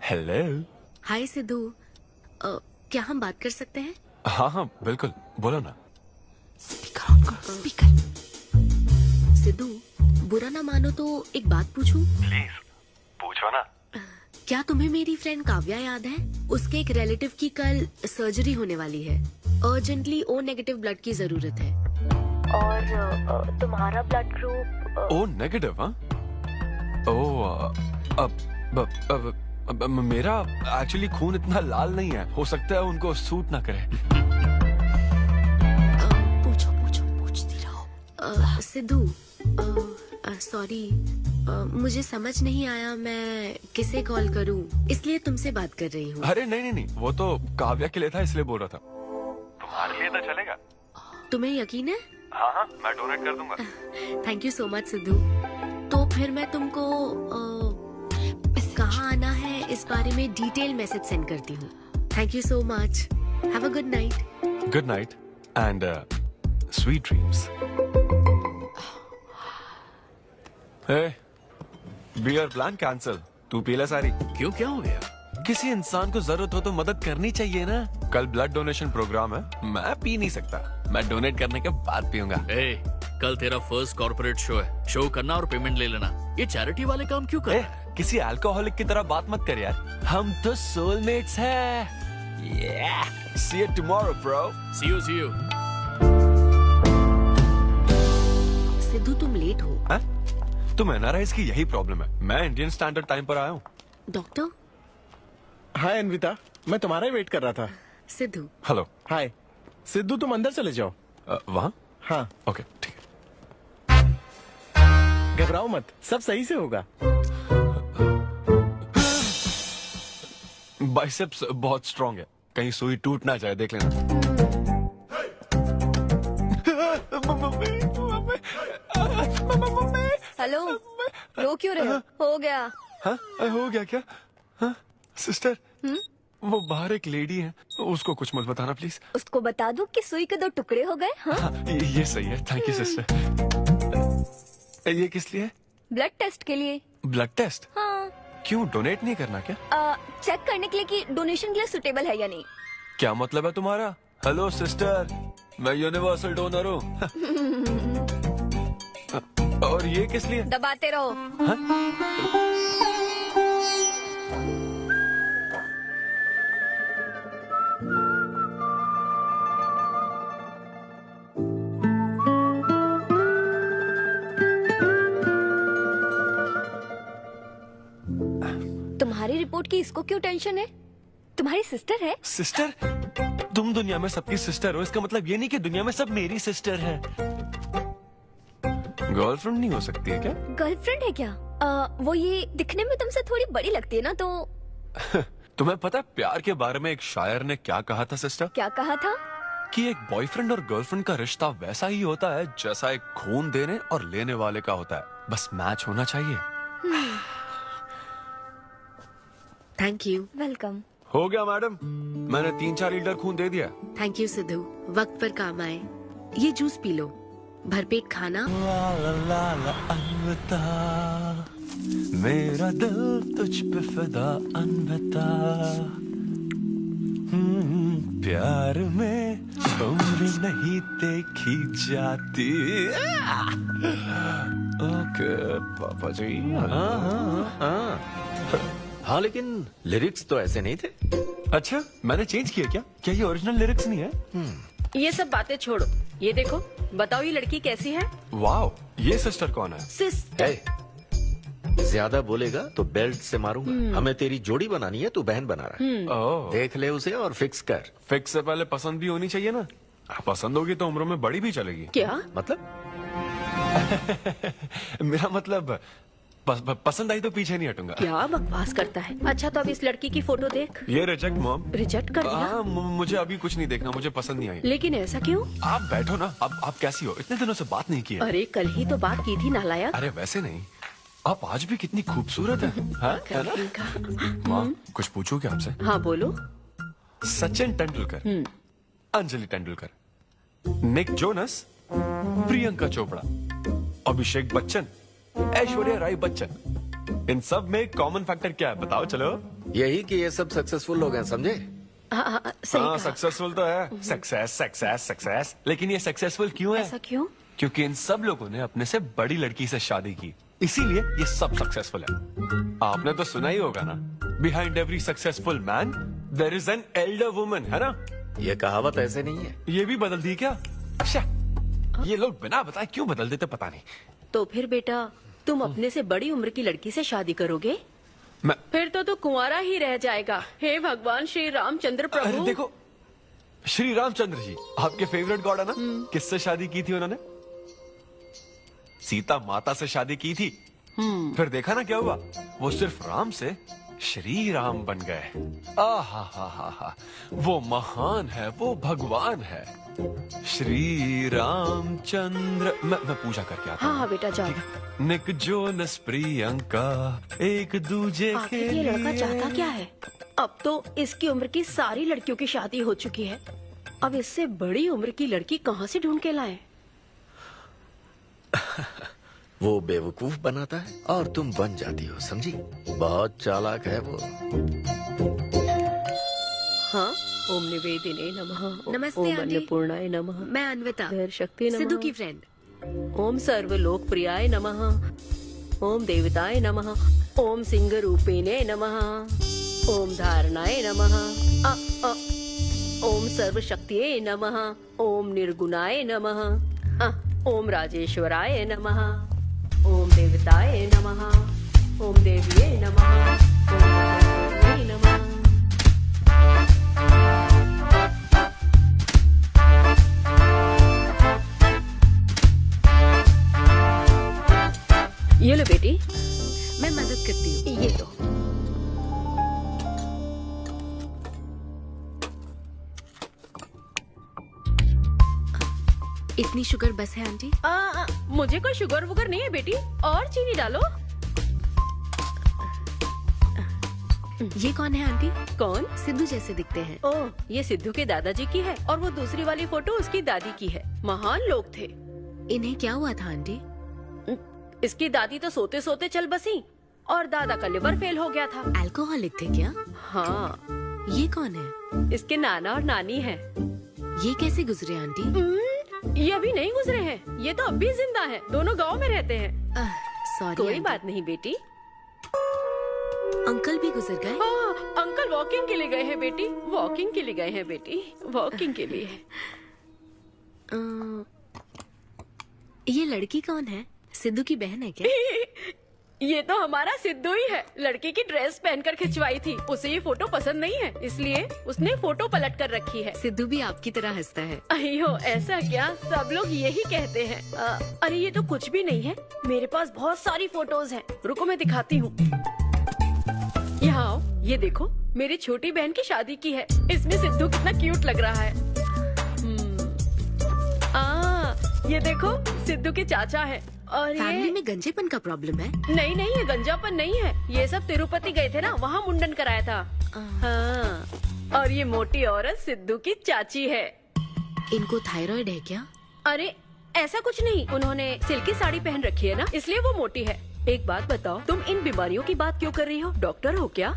हेलो। हाय सिद्धू, क्या हम बात कर सकते हैं? हाँ हाँ बिल्कुल, बोलो ना। स्पीकर ऑन करो। स्पीकर। सिद्धू बुरा ना मानो तो एक बात पूछूं? प्लीज पूछो ना। क्या तुम्हें मेरी फ्रेंड काव्या याद है? उसके एक रिलेटिव की कल सर्जरी होने वाली है। अर्जेंटली O नेगेटिव ब्लड की जरूरत है। और तुम्हारा ब्लड ग्रुप? O negative? हाँ। मेरा एक्चुअली खून इतना लाल नहीं है, हो सकता है उनको सूट ना करे। पूछती रहो। सिद्धू, सॉरी, मुझे समझ नहीं आया मैं किसे कॉल करूं, इसलिए तुमसे बात कर रही हूँ। अरे नहीं, वो तो काव्या के लिए था, इसलिए बोल रहा था। तुम्हारे लिए तो चलेगा। तुम्हें यकीन है? हाँ, मैं डोनेट कर दूंगा। Thank you so much Sidhu. तो फिर मैं तुमको कहाँ आना है इस बारे में डिटेल मैसेज सेंड करती हूँ। Thank you so much. Have a good night. Good night and sweet dreams. Beer plan cancel. तू पी ले सारी। क्यों, क्या हो गया? किसी इंसान को जरूरत हो तो मदद करनी चाहिए ना। कल ब्लड डोनेशन प्रोग्राम है, मैं पी नहीं सकता। मैं डोनेट करने के बाद पीऊंगा। कल तेरा फर्स्ट कॉर्पोरेट शो है, शो करना और पेमेंट ले लेना। ये चैरिटी वाले काम क्यों कर? किसी अल्कोहलिक की तरह बात मत कर यार, हम तो सोलमेट्स हैं। See you tomorrow, bro. See you. Sidhu तुम लेट हो। हाँ? तुम NRIs की यही प्रॉब्लम है। मैं इंडियन स्टैंडर्ड टाइम पर आया हूँ। डॉक्टर? हाय अन्विता, मैं तुम्हारा ही वेट कर रहा था। सिद्धू। हेलो। हाय सिद्धू, तुम अंदर चले जाओ। वहाँ? हाँ। ओके, ठीक है। घबराओ मत, सब सही से होगा। बाइसेप्स बहुत स्ट्रांग है, कहीं सुई टूट ना जाए, देख लेना। हेलो, रो क्यों रहे हो? हो गया। हाँ, हो गया क्या? हाँ, सिस्टर, वो बाहर एक लेडी है, उसको कुछ मत बताना प्लीज। उसको बता दूं कि सुई के 2 टुकड़े हो गए। हाँ? ये सही है, थैंक यू सिस्टर। ये किस लिए? ब्लड टेस्ट के लिए। Blood test? हाँ। क्यों, डोनेट नहीं करना क्या? चेक करने के लिए कि डोनेशन के लिए सुटेबल है या नहीं। क्या मतलब है तुम्हारा? हेलो सिस्टर, मैं यूनिवर्सल डोनर हूँ। और ये किस लिए? दबाते रहो। तुम्हारी रिपोर्ट की इसको क्यों टेंशन है? तुम्हारी सिस्टर है। सिस्टर? तुम दुनिया में सबकी सिस्टर हो, इसका मतलब ये नहीं कि दुनिया में सब मेरी सिस्टर है। गर्लफ्रेंड नहीं हो सकती है क्या? गर्लफ्रेंड है क्या? वो ये दिखने में तुमसे थोड़ी बड़ी लगती है ना, तो तुम्हें पता है प्यार के बारे में एक शायर ने क्या कहा था सिस्टर? क्या कहा था? कि एक बॉयफ्रेंड और गर्लफ्रेंड का रिश्ता वैसा ही होता है जैसा एक खून देने और लेने वाले का होता है, बस मैच होना चाहिए। Thank you. वेलकम। हो गया मैडम, मैंने 3-4 लीटर खून दे दिया। थैंक यू सिद्धू, वक्त पर काम आए। ये जूस पी लो, भरपेट खाना। अन्विता, मेरा दिल तुझ पे फिदा अन्विता, प्यार में उम्र नहीं देखी जाती। ओके पापा जी। हाँ, लेकिन लिरिक्स तो ऐसे नहीं थे। अच्छा, मैंने चेंज किया क्या? क्या ये ओरिजिनल लिरिक्स नहीं है? ये सब बातें छोड़ो, ये देखो, बताओ ये लड़की कैसी है? वाओ, ये सिस्टर कौन है? सिस्टर। ज्यादा बोलेगा तो बेल्ट से मारूंगा। हमें तेरी जोड़ी बनानी है, तू बहन बना रहा है। देख ले उसे और फिक्स कर। फिक्स से पहले पसंद भी होनी चाहिए ना। पसंद होगी तो उम्र में बड़ी भी चलेगी। क्या मतलब? मेरा मतलब पसंद आई तो पीछे नहीं हटूंगा। क्या बकवास करता है। अच्छा, तो अब इस लड़की की फोटो देख। ये रिजेक्ट मॉम। रिजेक्ट कर दिया? हाँ, मुझे अभी कुछ नहीं देखना, मुझे पसंद नहीं आई। लेकिन ऐसा क्यों? आप बैठो ना। अब आप कैसी हो? इतने दिनों से बात नहीं की है। अरे कल ही तो बात की थी नालायक। अरे वैसे नहीं, आप आज भी कितनी खूबसूरत है। हाँ, है ना? माँ, कुछ पूछूं क्या आपसे? हाँ बोलो। सचिन तेंदुलकर, अंजलि तेंदुलकर, निक जोनस, प्रियंका चोपड़ा, अभिषेक बच्चन, ऐश्वर्या राय बच्चन, इन सब में कॉमन फैक्टर क्या है बताओ? चलो, यही कि ये सब सक्सेसफुल लोग हैं, समझे? सही कहा। सक्सेसफुल तो है। सक्सेस सक्सेस सक्सेस, लेकिन ये सक्सेसफुल क्यों है? ऐसा क्यों? क्योंकि इन सब लोगों ने अपने से बड़ी लड़की से शादी की, इसीलिए ये सब सक्सेसफुल है। आपने तो सुना ही होगा ना, behind every successful man there is an elder woman, है ना? ये कहावत ऐसे नहीं है। ये भी बदल दी क्या? अच्छा, ये लोग बिना बताए क्यों बदल देते पता नहीं। तो फिर बेटा तुम अपने से बड़ी उम्र की लड़की से शादी करोगे? फिर तो तू कुंवारा ही रह जाएगा। हे भगवान श्री रामचंद्र प्रभु। अरे देखो, श्री रामचंद्र जी आपके फेवरेट गॉड है ना? किससे शादी की थी उन्होंने? सीता माता से शादी की थी। फिर देखा ना क्या हुआ, वो सिर्फ राम से श्री राम बन गए। आहा, वो महान है, वो भगवान है, श्री रामचंद्र। मैं पूजा करके आता हूँ। हाँ बेटा जाओ। निक जोनस प्रियंका एक दूजे के ये लड़का लिए। चाहता क्या है? अब तो इसकी उम्र की सारी लड़कियों की शादी हो चुकी है, अब इससे बड़ी उम्र की लड़की कहाँ से ढूंढ के लाएं? वो बेवकूफ बनाता है और तुम बन जाती हो, समझी? बहुत चालाक है वो। हाँ, ओम निवेदिने नमः। नमस्ते ओम आंटी। अन्नपूर्णाय नमः। मैं अन्विता, शक्ति नमः। सिद्धू की फ्रेंड। ओम सर्वलोक प्रियाय नमः। ओम देवताय नमः। ओम सिंह रूपेणे नमः। ओम धारणाय नमः। ओम सर्वशक्तिये नमः। ओम निर्गुणाय नमः। ओम राजेश्वराय नमः। ओम देवताय नमः। ओम देव्ये नमः। ओम भगवत्यै नमः। ये लो बेटी, मैं मदद करती हूँ। ये लो। इतनी शुगर बस है आंटी? मुझे कोई शुगर वुगर नहीं है बेटी, और चीनी डालो। ये कौन है आंटी? कौन? सिद्धू जैसे दिखते हैं। ओह, ये सिद्धू के दादाजी की है और वो दूसरी वाली फोटो उसकी दादी की है। महान लोग थे। इन्हें क्या हुआ था आंटी? इसकी दादी तो सोते सोते चल बसी और दादा का लिवर फेल हो गया था। अल्कोहलिक थे क्या? हाँ। ये कौन है? इसके नाना और नानी है। ये कैसे गुजरे आंटी? ये अभी नहीं गुजरे हैं, ये तो अब भी जिंदा है। दोनों गांव में रहते हैं। सॉरी। कोई बात नहीं बेटी। अंकल भी गुजर गए? हाँ, अंकल वॉकिंग के लिए गए हैं बेटी। वॉकिंग के लिए गए हैं बेटी, वॉकिंग के लिए। ये लड़की कौन है? सिद्धू की बहन है क्या? ये तो हमारा सिद्धू ही है। लड़की की ड्रेस पहनकर खिंचवाई थी, उसे ये फोटो पसंद नहीं है, इसलिए उसने फोटो पलट कर रखी है। सिद्धू भी आपकी तरह हंसता है। अयो, ऐसा क्या? सब लोग यही कहते हैं। अरे ये तो कुछ भी नहीं है, मेरे पास बहुत सारी फोटोज हैं। रुको मैं दिखाती हूँ। यहाँ आओ, ये देखो, मेरी छोटी बहन की शादी की है। इसमें सिद्धू कितना क्यूट लग रहा है। ये देखो, सिद्धू के चाचा है। और फैमिली में गंजेपन का प्रॉब्लम है? नहीं, ये गंजापन नहीं है। ये सब तिरुपति गए थे ना, वहाँ मुंडन कराया था। हाँ। और ये मोटी औरत सिद्धू की चाची है। इनको थायराइड है क्या? अरे ऐसा कुछ नहीं, उन्होंने सिल्की साड़ी पहन रखी है ना, इसलिए वो मोटी है। एक बात बताओ, तुम इन बीमारियों की बात क्यों कर रही हो? डॉक्टर हो क्या?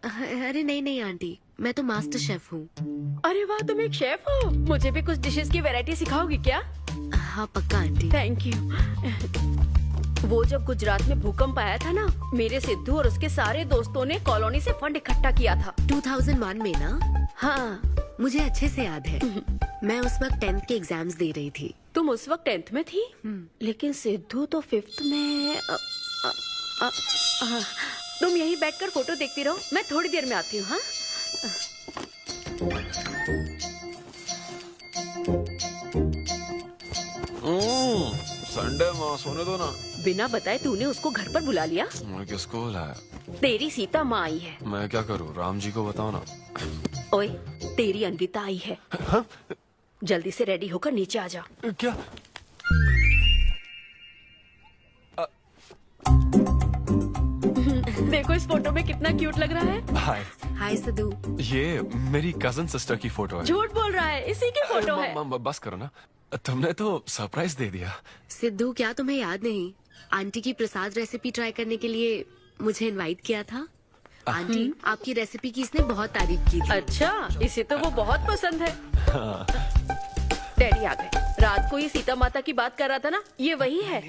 अरे नहीं आंटी, मैं तो मास्टर शेफ हूँ। अरे वाह, तुम एक शेफ हो। मुझे भी कुछ डिशेस की वैरायटी सिखाओगी क्या? हाँ पक्का आंटी। Thank you. वो जब गुजरात में भूकंप आया था ना, मेरे सिद्धू और उसके सारे दोस्तों ने कॉलोनी से फंड इकट्ठा किया था। 2001 में ना? हाँ, मुझे अच्छे से याद है। मैं उस वक्त 10th के एग्जाम्स दे रही थी। तुम उस वक्त 10th में थी? लेकिन सिद्धू तो 5th में। तुम यहीं बैठकर फोटो देखती रहो, मैं थोड़ी देर में आती हूँ। हाँ, संडे माँ सोने दो ना। बिना बताए तूने उसको घर पर बुला लिया? मैं किसको बुलाया? तेरी सीता माँ आई है। मैं क्या करूँ? राम जी को बताओ ना। ओए, तेरी अन्विता आई है। हाँ? जल्दी से रेडी होकर नीचे आ जा। क्या? देखो इस फोटो में कितना क्यूट लग रहा है। हाय सिद्धू। ये मेरी कजन सिस्टर की फोटो है। झूठ बोल रहा है, इसी की फोटो है। बस करो ना, तुमने तो सरप्राइज दे दिया। सिद्धू, क्या तुम्हें याद नहीं, आंटी की प्रसाद रेसिपी ट्राई करने के लिए मुझे इनवाइट किया था? आंटी, आपकी रेसिपी की इसने बहुत तारीफ की थी। अच्छा, इसे तो वो बहुत पसंद है। डैडी आ गए। रात को ये सीता माता की बात कर रहा था ना, ये वही है।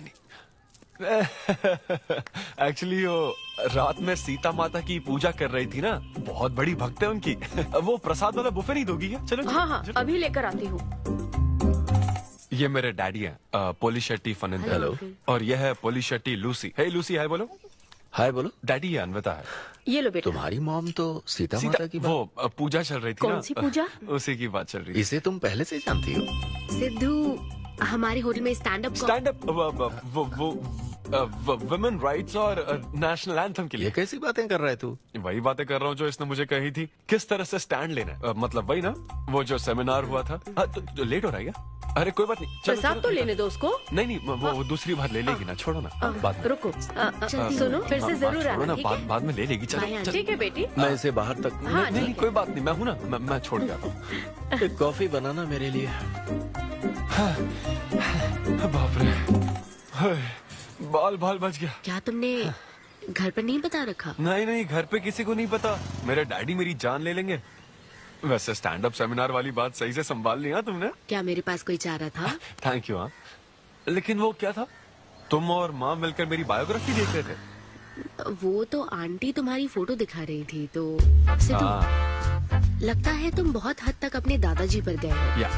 एक्चुअली वो रात में सीता माता की पूजा कर रही थी ना, बहुत बड़ी भक्त है उनकी। वो प्रसाद वाला बुफे नहीं दोगी क्या? चलो हाँ हाँ, अभी लेकर आती हूँ। ये मेरे डैडी हैं, पोलिशेट्टी फनिंदर। हेलो। और ये है पोलिशेट्टी लूसी। हे लूसी, हाय बोलो। हाय बोलो। डैडी ये अनविता है। ये लो बेटा। तुम्हारी मॉम तो सीता माता की बात। वो पूजा चल रही थी ना। कौन सी पूजा? उसी की बात चल रही है। इसे तुम पहले से जानती हो? सिद्धू हमारे होटल में स्टैंड अप वुमेन राइट्स और नेशनल एंथम के लिए। ये कैसी बातें कर रहा है तू? वही बातें कर रहा हूँ जो इसने मुझे कही थी, किस तरह से स्टैंड लेना है। मतलब वही ना, वो जो सेमिनार हुआ था। तो लेट हो रहा है क्या? अरे कोई बात नहीं, प्रसाद तो लेने दो उसको। नहीं नहीं, वो दूसरी बात ले लेगी ना, छोड़ो ना। बाद में रुको, सुनो, फिर से जरूर आना, ठीक है? बाद में ले लेगी। चलो ठीक है बेटी। मैं इसे बाहर तक नहीं, कोई बात नहीं, मैं हूँ ना, मैं छोड़ के आता हूँ। एक कॉफी बनाना मेरे लिए। बाप रे, बाल बच गया। क्या तुमने घर पर नहीं बता रखा? नहीं, घर पे किसी को नहीं पता। मेरे डैडी मेरी जान ले लेंगे। वैसे स्टैंड अप सेमिनार वाली बात सही से संभाल लिया तुमने। क्या मेरे पास कोई चारा था? Thank you. हाँ, लेकिन वो क्या था, तुम और माँ मिलकर मेरी बायोग्राफी देख रहे थे। वो तो आंटी तुम्हारी फोटो दिखा रही थी। तो सिद्धू, लगता है तुम बहुत हद तक अपने दादाजी पर गए हो। या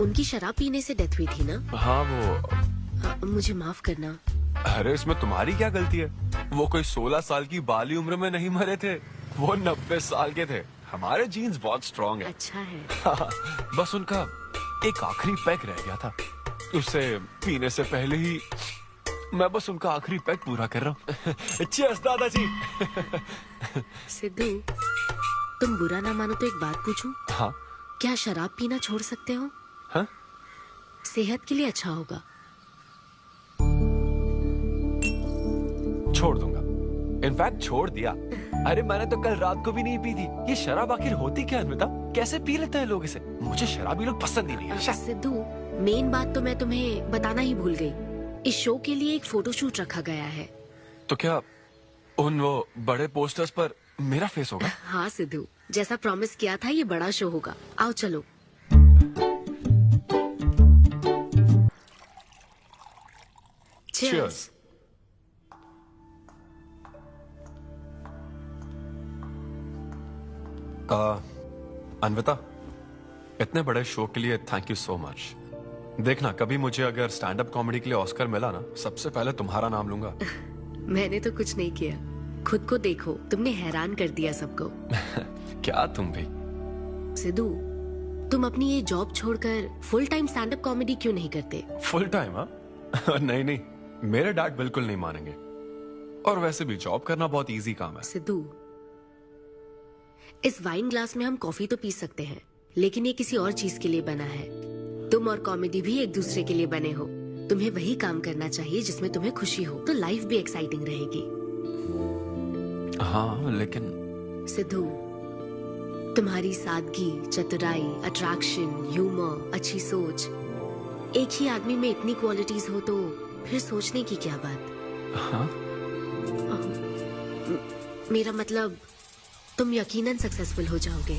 उनकी शराब पीने से डेथ हुई थी ना? हाँ, वो मुझे माफ करना। अरे इसमें तुम्हारी क्या गलती है? वो कोई 16 साल की बाली उम्र में नहीं मरे थे, वो 90 साल के थे। हमारे जीन्स बहुत स्ट्रॉन्ग है। अच्छा है। बस उनका एक आखिरी पैक रह गया था, उसे पीने से पहले ही मैं बस उनका आखिरी पैक पूरा कर रहा हूँ। चीयर्स दादाजी। सिद्धू, तुम बुरा ना मानो तो एक बात पूछूं? हाँ। क्या शराब पीना छोड़ सकते हो? हाँ? सेहत के लिए अच्छा होगा। छोड़ दूंगा, इनफैक्ट छोड़ दिया। अरे मैंने तो कल रात को भी नहीं पी थी। ये शराब आखिर होती क्या अनविता? कैसे पी लेते हैं लोग इसे? मुझे शराबी लोग पसंद ही नहीं है। सिद्धू, मेन बात तो मैं तुम्हें बताना ही भूल गई। इस शो के लिए एक फोटोशूट रखा गया है। तो क्या उन वो बड़े पोस्टर्स पर मेरा फेस होगा? हाँ सिद्धू, जैसा प्रॉमिस किया था, ये बड़ा शो होगा। आओ चलो। Cheers. अनविता, इतने बड़े शो के लिए थैंक यू सो मच। देखना, कभी मुझे अगर स्टैंड अप कॉमेडी के लिए ऑस्कर मिला ना, सबसे पहले तुम्हारा नाम लूंगा। मैंने तो कुछ नहीं किया, खुद को देखो, तुमने हैरान कर दिया सबको। क्या तुम भी? सिद्धू, तुम अपनी ये जॉब छोड़कर full time stand up comedy क्यों नहीं करते? Full time? हाँ नहीं, मेरे डैड बिल्कुल नहीं मानेंगे। और वैसे भी जॉब करना बहुत इजी काम है। सिद्धू, इस वाइन ग्लास में हम कॉफी तो पी सकते हैं, लेकिन ये किसी और चीज के लिए बना है। तुम और कॉमेडी भी एक दूसरे के लिए बने हो। तुम्हें वही काम करना चाहिए जिसमें तुम्हें खुशी हो, तो लाइफ भी एक्साइटिंग रहेगी। हाँ, लेकिन सिद्धू, तुम्हारी सादगी, चतुराई, अट्रैक्शन, ह्यूमर, अच्छी सोच, एक ही आदमी में इतनी क्वालिटीज हो तो फिर सोचने की क्या बात? हाँ? मेरा मतलब, तुम यकीनन सक्सेसफुल हो जाओगे।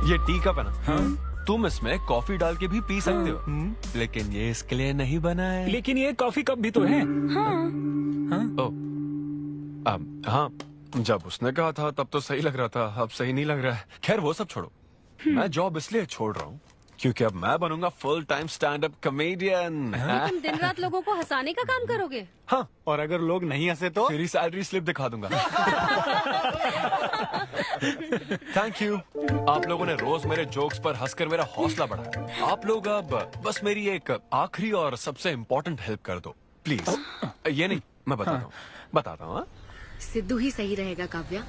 ये टी कप है ना? हाँ? तुम इसमें कॉफी डाल के भी पी सकते हो, लेकिन ये इसके लिए नहीं बना है। लेकिन ये कॉफी कप भी तो है। हाँ, जब उसने कहा था तब तो सही लग रहा था, अब सही नहीं लग रहा है। खैर वो सब छोड़ो, मैं जॉब इसलिए छोड़ रहा हूँ क्योंकि अब मैं बनूंगा full time stand up comedian. तुम दिन रात लोगों को हंसाने का काम करोगे? हाँ, और अगर लोग नहीं हंसे तो तेरी सैलरी स्लिप दिखा दूंगा। Thank you. आप लोगों ने रोज मेरे जोक्स पर हंसकर मेरा हौसला बढ़ाया। आप लोग अब बस मेरी एक आखिरी और सबसे इम्पोर्टेंट हेल्प कर दो प्लीज। ये नहीं, मैं बताता हूँ। सिद्धू ही सही रहेगा काव्या।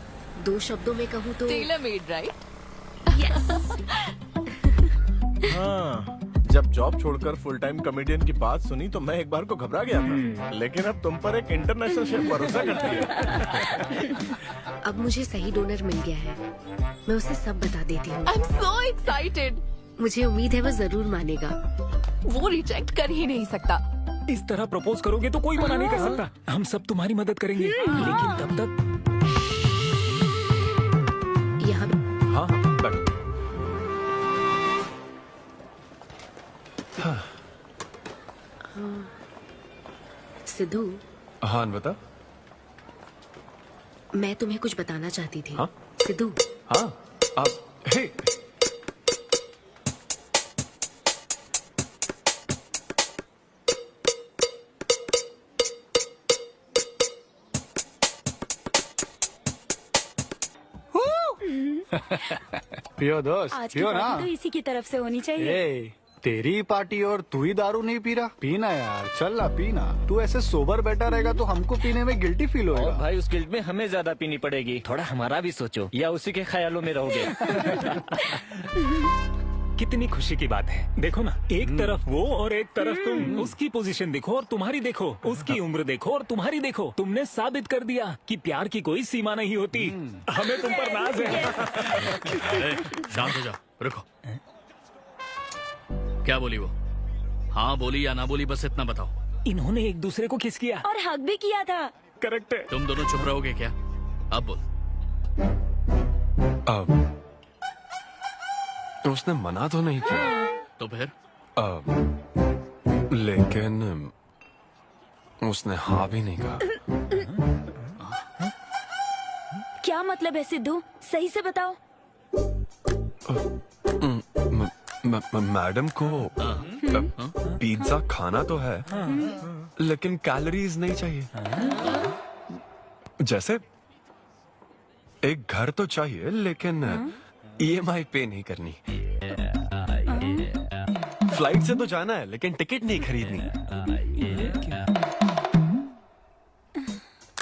2 शब्दों में कहूँ तो टेलर मेड, राइट? हाँ, जब जॉब छोड़कर फुल टाइम कॉमेडियन की बात सुनी तो मैं एक बार को घबरा गया था, लेकिन अब तुम पर एक इंटरनेशनल शेफ भरोसा करती है। अब मुझे सही डोनर मिल गया है, मैं उसे सब बता देती हूँ। I'm so excited. मुझे उम्मीद है वो जरूर मानेगा। वो रिजेक्ट कर ही नहीं सकता। इस तरह प्रपोज करोगे तो कोई मना नहीं कर सकता। हम सब तुम्हारी मदद करेंगे, लेकिन तब तक यहाँ। हाँ, बैठो। सिद्धू, हाँ बता। मैं तुम्हें कुछ बताना चाहती थी। हाँ? सिद्धू। हाँ आप हे पियो दोस्त, आज की पियो ना। पार्टी तो इसी की तरफ से होनी चाहिए। ए, तेरी पार्टी और तू ही दारू नहीं पी रहा। पीना यार, चल ना पीना। तू ऐसे सोबर बैठा रहेगा तो हमको पीने में गिल्टी फील होगा। और भाई उस गिल्ट में हमें ज्यादा पीनी पड़ेगी। थोड़ा हमारा भी सोचो, या उसी के ख्यालों में रहोगे। कितनी खुशी की बात है। देखो ना, एक तरफ वो और एक तरफ तुम। उसकी पोजीशन देखो और तुम्हारी देखो, उसकी उम्र देखो और तुम्हारी देखो। तुमने साबित कर दिया कि प्यार की कोई सीमा नहीं होती। हमें तुम पर नाज है। शांत हो जाओ, रुको। क्या बोली वो? हाँ बोली या ना बोली, बस इतना बताओ। इन्होंने एक दूसरे को किस किया और हक भी किया था। करेक्ट है। तुम दोनों चुप रहोगे क्या? अब बोल। उसने मना तो नहीं किया। तो फिर? लेकिन उसने हाँ भी नहीं कहा। क्या मतलब है सिद्धू, सही से बताओ। मैडम को पिज्जा खाना तो है, लेकिन कैलोरीज नहीं चाहिए। जैसे एक घर तो चाहिए, लेकिन EMI पे नहीं करनी। फ्लाइट से तो जाना है, लेकिन टिकट नहीं खरीदनी।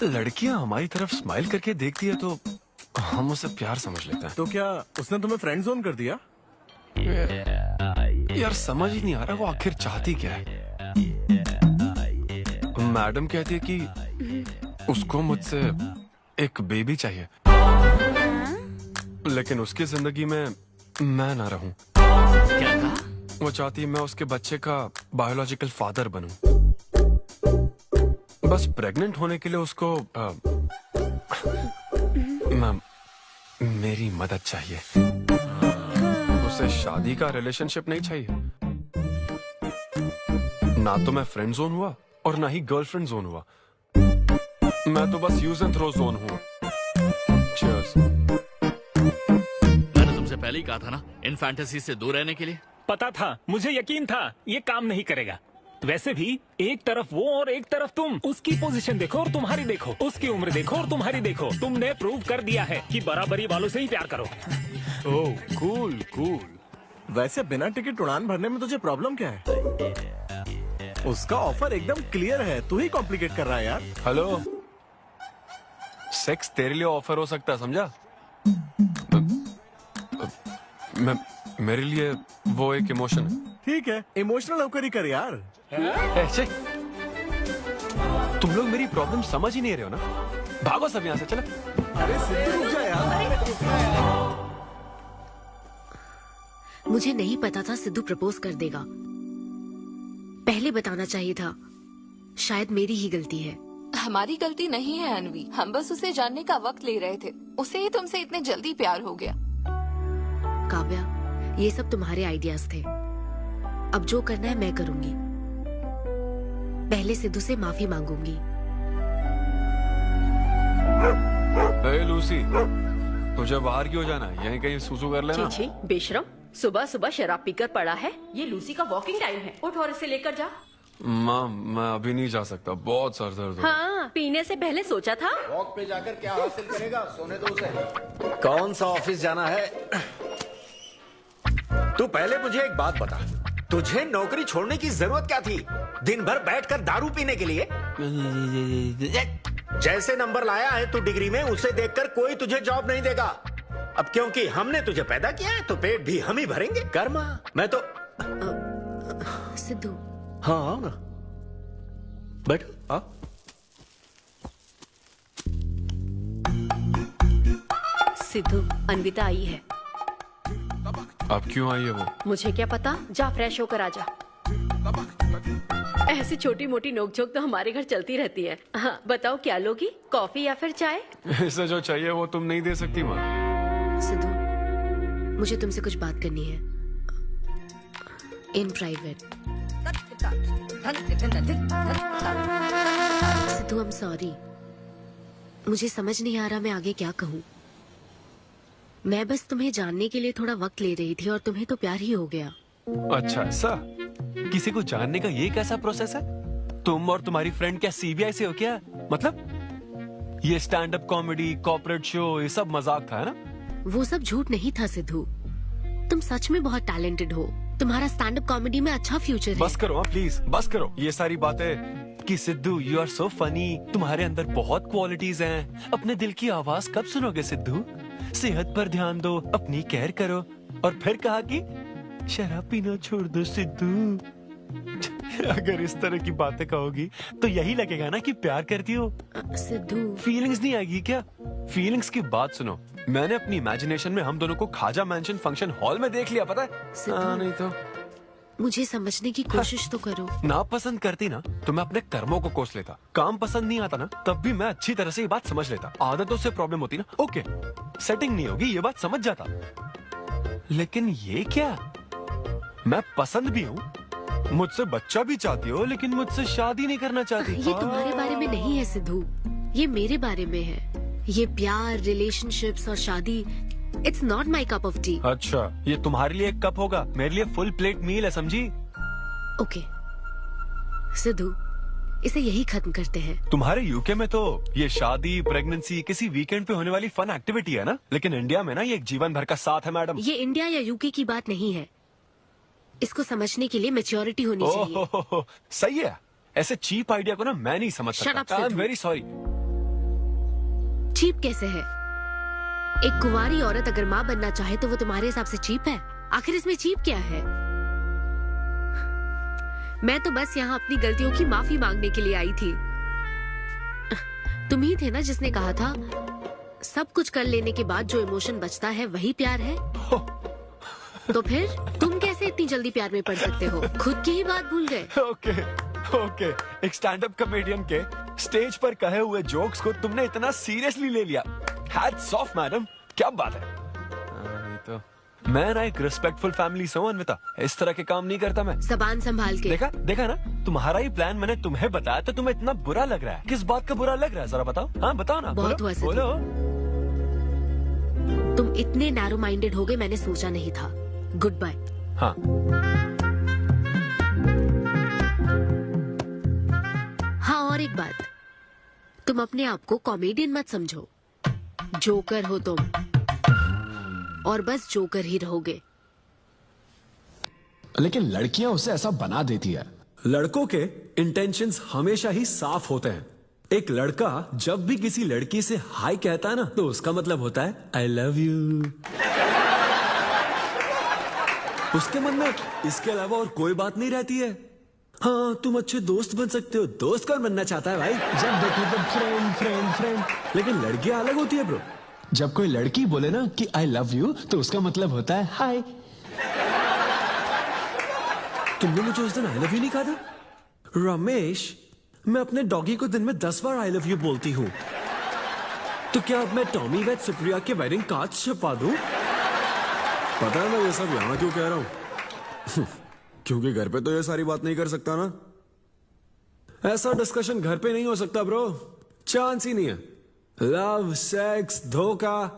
लड़कियां हमारी तरफ स्माइल करके देखती है तो हम उसे प्यार समझ लेते हैं। तो क्या उसने तुम्हें फ्रेंड जोन कर दिया? यार समझ ही नहीं आ रहा वो आखिर चाहती क्या है। मैडम कहती है कि उसको मुझसे एक बेबी चाहिए, लेकिन उसकी जिंदगी में मैं ना रहूं। क्या कहा? वो चाहती है मैं उसके बच्चे का बायोलॉजिकल फादर बनूं। बस प्रेग्नेंट होने के लिए उसको मेरी मदद चाहिए। उसे शादी का रिलेशनशिप नहीं चाहिए। ना तो मैं फ्रेंड जोन हुआ और ना ही गर्लफ्रेंड जोन हुआ। मैं तो बस यूज एंड थ्रो जोन हूँ। Cheers. मैंने तुमसे पहले ही कहा था ना, इन फैंटेसी से दूर रहने के लिए। पता था, मुझे यकीन था ये काम नहीं करेगा। वैसे भी एक तरफ वो और एक तरफ तुम। उसकी पोजीशन देखो और तुम्हारी देखो, उसकी उम्र देखो और तुम्हारी देखो। तुमने प्रूव कर दिया है कि बराबरी वालों से ही प्यार करो। ओह कूल कूल। वैसे बिना टिकट उड़ान भरने में तुझे प्रॉब्लम क्या है? उसका ऑफर एकदम क्लियर है, तू ही कॉम्प्लिकेट कर रहा है यार। हेलो, सेक्स तेरे लिए ऑफर हो सकता है, समझा? मेरे लिए वो एक इमोशन है। ठीक है, इमोशनल होकर ही कर यार। ऐसे तुम लोग मेरी प्रॉब्लम समझ ही नहीं रहे हो ना। भागो सब यहाँ से, चलो। अरे सिद्धू रुक जा यार। मुझे नहीं पता था सिद्धू प्रपोज कर देगा। पहले बताना चाहिए था। शायद मेरी ही गलती है। हमारी गलती नहीं है अनवी, हम बस उसे जानने का वक्त ले रहे थे। उसे ही तुमसे इतने जल्दी प्यार हो गया। काव्या, ये सब तुम्हारे आइडियाज थे। अब जो करना है मैं करूंगी। पहले सिद्धू से माफी मांगूंगी। हे लूसी, तुझे बाहर क्यों जाना है? यहीं कहीं सूसू कर लेना। छी बेशरम, सुबह सुबह शराब पीकर पड़ा है। ये लूसी का वॉकिंग टाइम है, उठ और इसे लेकर जा। माँ, मैं अभी नहीं जा सकता, बहुत सर दर्द हो रहा है। हाँ, पीने से पहले सोचा था। वॉक पे जाकर क्या हासिल करेगा? सोने दो उसे। कौन सा ऑफिस जाना है? तू पहले मुझे एक बात बता, तुझे नौकरी छोड़ने की जरूरत क्या थी? दिन भर बैठकर दारू पीने के लिए? जैसे नंबर लाया है तू डिग्री में, उसे देखकर कोई तुझे जॉब नहीं देगा। अब क्योंकि हमने तुझे पैदा किया है तो पेट भी हम ही भरेंगे। कर्मा, मैं तो सिद्धू। हाँ आओ ना, बैठो। हाँ सिद्धू, अनविता आई है। अब क्यों आई है वो? मुझे क्या पता, जा फ्रेश होकर आजा। ऐसी छोटी मोटी नोकझोंक तो हमारे घर चलती रहती है। हाँ, बताओ क्या लोगी, कॉफी या फिर चाय? इसे जो चाहिए वो तुम नहीं दे सकती माँ। सिद्धू, मुझे तुमसे कुछ बात करनी है, in private. Sidhu, I am sorry. मुझे समझ नहीं आ रहा मैं आगे क्या कहूँ। मैं बस तुम्हें जानने के लिए थोड़ा वक्त ले रही थी और तुम्हें तो प्यार ही हो गया। अच्छा ऐसा? किसी को जानने का ये कैसा प्रोसेस है? तुम और तुम्हारी फ्रेंड क्या सीबीआई से हो क्या? मतलब ये stand up comedy, corporate show, ये सब मजाक था, है ना? वो सब झूठ नहीं था सिद्धू। तुम सच में बहुत टैलेंटेड हो। तुम्हारा स्टैंड अप कॉमेडी में अच्छा फ्यूचर है। बस करो प्लीज, बस करो ये सारी बातें कि Sidhu you are so funny, तुम्हारे अंदर बहुत क्वालिटीज हैं। अपने दिल की आवाज कब सुनोगे सिद्धू? सेहत पर ध्यान दो, अपनी केयर करो। और फिर कहा कि शराब पीना छोड़ दो सिद्धू। अगर इस तरह की बातें कहोगी तो यही लगेगा ना कि प्यार करती हो। सिद्धू, फीलिंग्स नहीं आएगी क्या? फीलिंग्स की बात सुनो। मैंने अपनी इमेजिनेशन में हम दोनों को खाजा मैंशन फंक्शन हॉल में देख लिया, पता है? नहीं तो मुझे समझने की कोशिश तो करो। ना पसंद करती ना तो मैं अपने कर्मों को कोस लेता। काम पसंद नहीं आता ना तब भी मैं अच्छी तरह से ये बात समझ लेता। आदतों से प्रॉब्लम होती ना, ओके सेटिंग नहीं होगी, ये बात समझ जाता। लेकिन ये क्या? मैं पसंद भी हूँ, मुझसे बच्चा भी चाहती हो, लेकिन मुझसे शादी नहीं करना चाहती। ये तुम्हारे बारे में नहीं है सिद्धू, ये मेरे बारे में है। ये प्यार, रिलेशनशिप्स और शादी, it's not my cup of T. अच्छा, ये तुम्हारे लिए एक कप होगा, मेरे लिए फुल प्लेट मील है, समझी? ओके सिद्धू, इसे यही खत्म करते हैं। तुम्हारे यूके में तो ये शादी, प्रेगनेंसी किसी वीकेंड पे होने वाली फन एक्टिविटी है ना, लेकिन इंडिया में ना ये एक जीवन भर का साथ है मैडम। ये इंडिया या यूके की बात नहीं है। इसको समझने के लिए मैच्योरिटी होनी चाहिए। सही है। ऐसे चीप आइडिया को ना मैं नहीं समझ सकता। I am very sorry. Cheap कैसे है? एक कुंवारी औरत अगर माँ बनना चाहे तो वो तुम्हारे हिसाब से चीप है? आखिर इसमें चीप क्या है? मैं तो बस यहाँ अपनी गलतियों की माफी मांगने के लिए आई थी। तुम ही थे ना जिसने कहा था सब कुछ कर लेने के बाद जो इमोशन बचता है वही प्यार है। तो फिर तुम कैसे इतनी जल्दी प्यार में पड़ सकते हो? खुद की ही बात भूल गए। ओके, एक स्टैंड अप कॉमेडियन के स्टेज पर कहे हुए जोक्स को तुमने इतना सीरियसली ले लिया। हैट्स ऑफ मैडम, क्या बात है। नहीं तो मैं ना एक रिस्पेक्टफुल फैमिली से हूँ अन्विता, इस तरह के काम नहीं करता मैं। जबान संभाल के। देखा ना, तुम्हारा ही प्लान मैंने तुम्हें बताया तो तुम्हें इतना बुरा लग रहा है। किस बात का बुरा लग रहा है जरा बताओ। हाँ बताओ ना। बहुत हुआ बोलो। तुम इतने नैरो माइंडेड हो गए मैंने सोचा नहीं था। Good bye. हाँ हाँ, और एक बात, तुम अपने आप को कॉमेडियन मत समझो। जोकर हो तुम, और बस जोकर ही रहोगे। लेकिन लड़कियां उसे ऐसा बना देती है। लड़कों के इंटेंशंस हमेशा ही साफ होते हैं। एक लड़का जब भी किसी लड़की से हाय कहता है ना तो उसका मतलब होता है आई लव यू। उसके मन में इसके अलावा और कोई बात नहीं रहती है। हाँ, तुम अच्छे दोस्त बन सकते हो। दोस्त कौन बनना चाहता है भाई? जब देखो तो फ्रेंड फ्रेंड फ्रेंड। लेकिन लड़कियां अलग होती है ब्रो। जब कोई लड़की बोले ना कि आई लव यू तो उसका मतलब होता है हाय। तुमने मुझे उस दिन आई लव यू नहीं कहा था? रमेश, मैं अपने डॉगी को दिन में 10 बार आई लव यू बोलती हूँ। तो क्या अब मैं टॉमी वेट सुप्रिया के वेडिंग कार्ड छपवा दूं? पता है मैं ये सब यहाँ क्यों कह रहा हूँ? क्योंकि घर पे तो ये सारी बात नहीं कर सकता ना। ऐसा डिस्कशन घर पे नहीं हो सकता ब्रो, चांस ही नहीं है। लव, सेक्स, धोखा,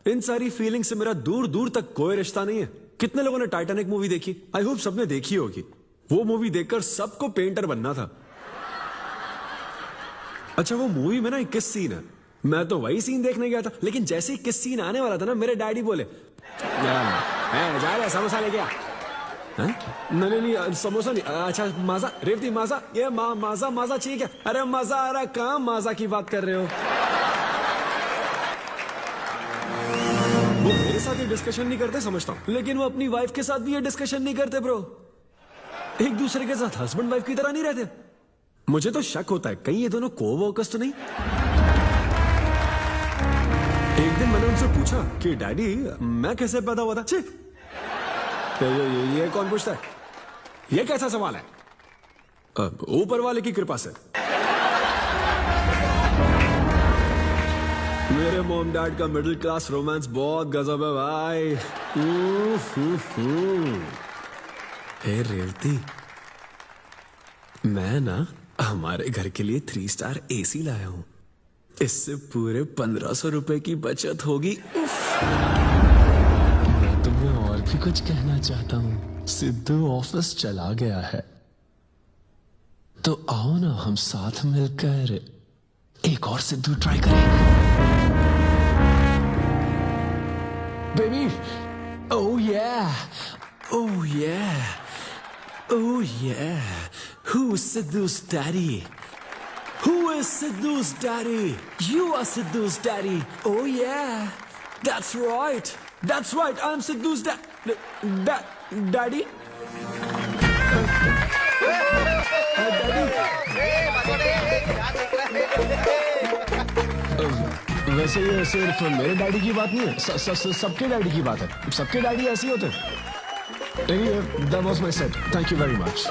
इन सारी फीलिंग से मेरा दूर दूर तक कोई रिश्ता नहीं है। कितने लोगों ने टाइटैनिक मूवी देखी? आई होप सबने देखी होगी। वो मूवी देखकर सबको पेंटर बनना था। अच्छा, वो मूवी में ना 21 सीन है। मैं तो वही सीन देखने गया था, लेकिन जैसे ही 21 सीन आने वाला था ना, मेरे डैडी बोले जा रहा समोसा लेके आ। नहीं, समोसा नहीं। अच्छा माजा, रेवती माजा, ये माजा चाहिए क्या? अरे मजा आ रहा, कहाँ माजा की बात कर रहे हो? वो मेरे साथ ये डिस्कशन नहीं करते समझता हूँ, लेकिन वो अपनी वाइफ के साथ भी ये डिस्कशन नहीं करते ब्रो। एक दूसरे के साथ हस्बैंड वाइफ की तरह नहीं रहते। मुझे तो शक होता है कहीं ये दोनों को-वर्कर्स तो नहीं। एक दिन मैंने उनसे पूछा कि डैडी मैं कैसे पैदा हुआ था? तो ये कौन पूछता है? ये कैसा सवाल है? ऊपर वाले की कृपा से। मेरे मॉम डैड का मिडिल क्लास रोमांस बहुत गजब है भाई। हे रेवती, मैं ना हमारे घर के लिए 3 स्टार AC लाया हूँ। इससे पूरे 1500 रुपए की बचत होगी। मैं तुम्हें और भी कुछ कहना चाहता हूँ। सिद्धू ऑफिस चला गया है, तो आओ ना हम साथ मिलकर एक और सिद्धू ट्राई करें। Baby, oh yeah, oh yeah, oh yeah. Who is Sidhu's daddy? Who is Sidhu's daddy? You are Sidhu's daddy. Oh yeah, that's right. That's right. I'm Sidhu's daddy. वैसे ये सिर्फ मेरे डैडी की बात नहीं है, सबके डैडी की बात है। सबके डैडी ऐसे ही होते हैं। Anyway, that was my set. Thank you very much.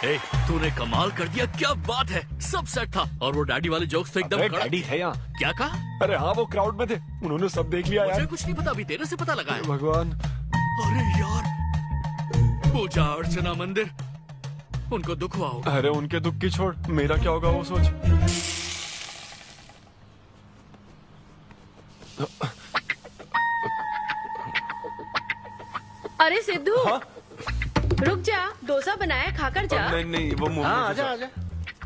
Hey, तूने कमाल कर दिया, क्या बात है। सब सेट था और वो डैडी वाले जोक्स तो एकदम कड़क। डैडी थे यहाँ। क्या कहा? अरे हाँ, वो क्राउड में थे, उन्होंने सब देख लिया यार। मुझे कुछ नहीं पता, अभी तेरे से पता लगा है। भगवान। अरे यार, पूजा अर्चना मंदिर, उनको दुख हुआ होगा। अरे उनके दुख की छोड़, मेरा क्या होगा वो सोच। अरे सिद्धू, रुक जा, डोसा बनाया, खाकर जा। नहीं वो हाँ, आजा आजा।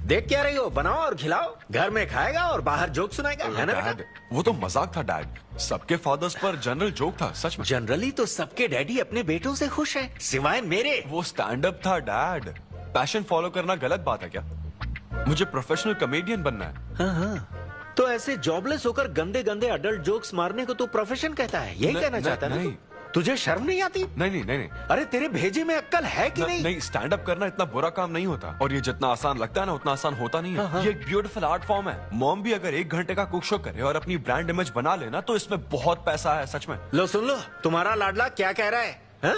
देख क्या रही हो, बनाओ और खिलाओ। घर में खाएगा और बाहर जोक सुनाएगा, है ना बेटा? वो तो मजाक था डैड। सबके फादर्स पर जनरल जोक था, सच में। जनरली तो सबके डैडी अपने बेटों से खुश हैं, सिवाय मेरे। वो स्टैंड अप था डैड। पैशन फॉलो करना गलत बात है क्या? मुझे प्रोफेशनल कॉमेडियन बनना है। हाँ हाँ, तो ऐसे जॉबलेस होकर गंदे गंदे अडल्ट जोक्स मारने को तू प्रोफेशन कहता है, यही कहना चाहता है ना? तुझे शर्म नहीं आती? नहीं। अरे तेरे भेजे में अक्ल है कि नहीं? नहीं, स्टैंड अप करना इतना बुरा काम नहीं होता, और ये जितना आसान लगता है ना उतना आसान होता नहीं है। हाँ। ये एक ब्यूटीफुल आर्ट फॉर्म है। मॉम भी अगर 1 घंटे का कुक शो करे और अपनी ब्रांड इमेज बना लेना तो इसमें बहुत पैसा है, सच में। लो सुन लो, तुम्हारा लाडला क्या कह रहा है, हा?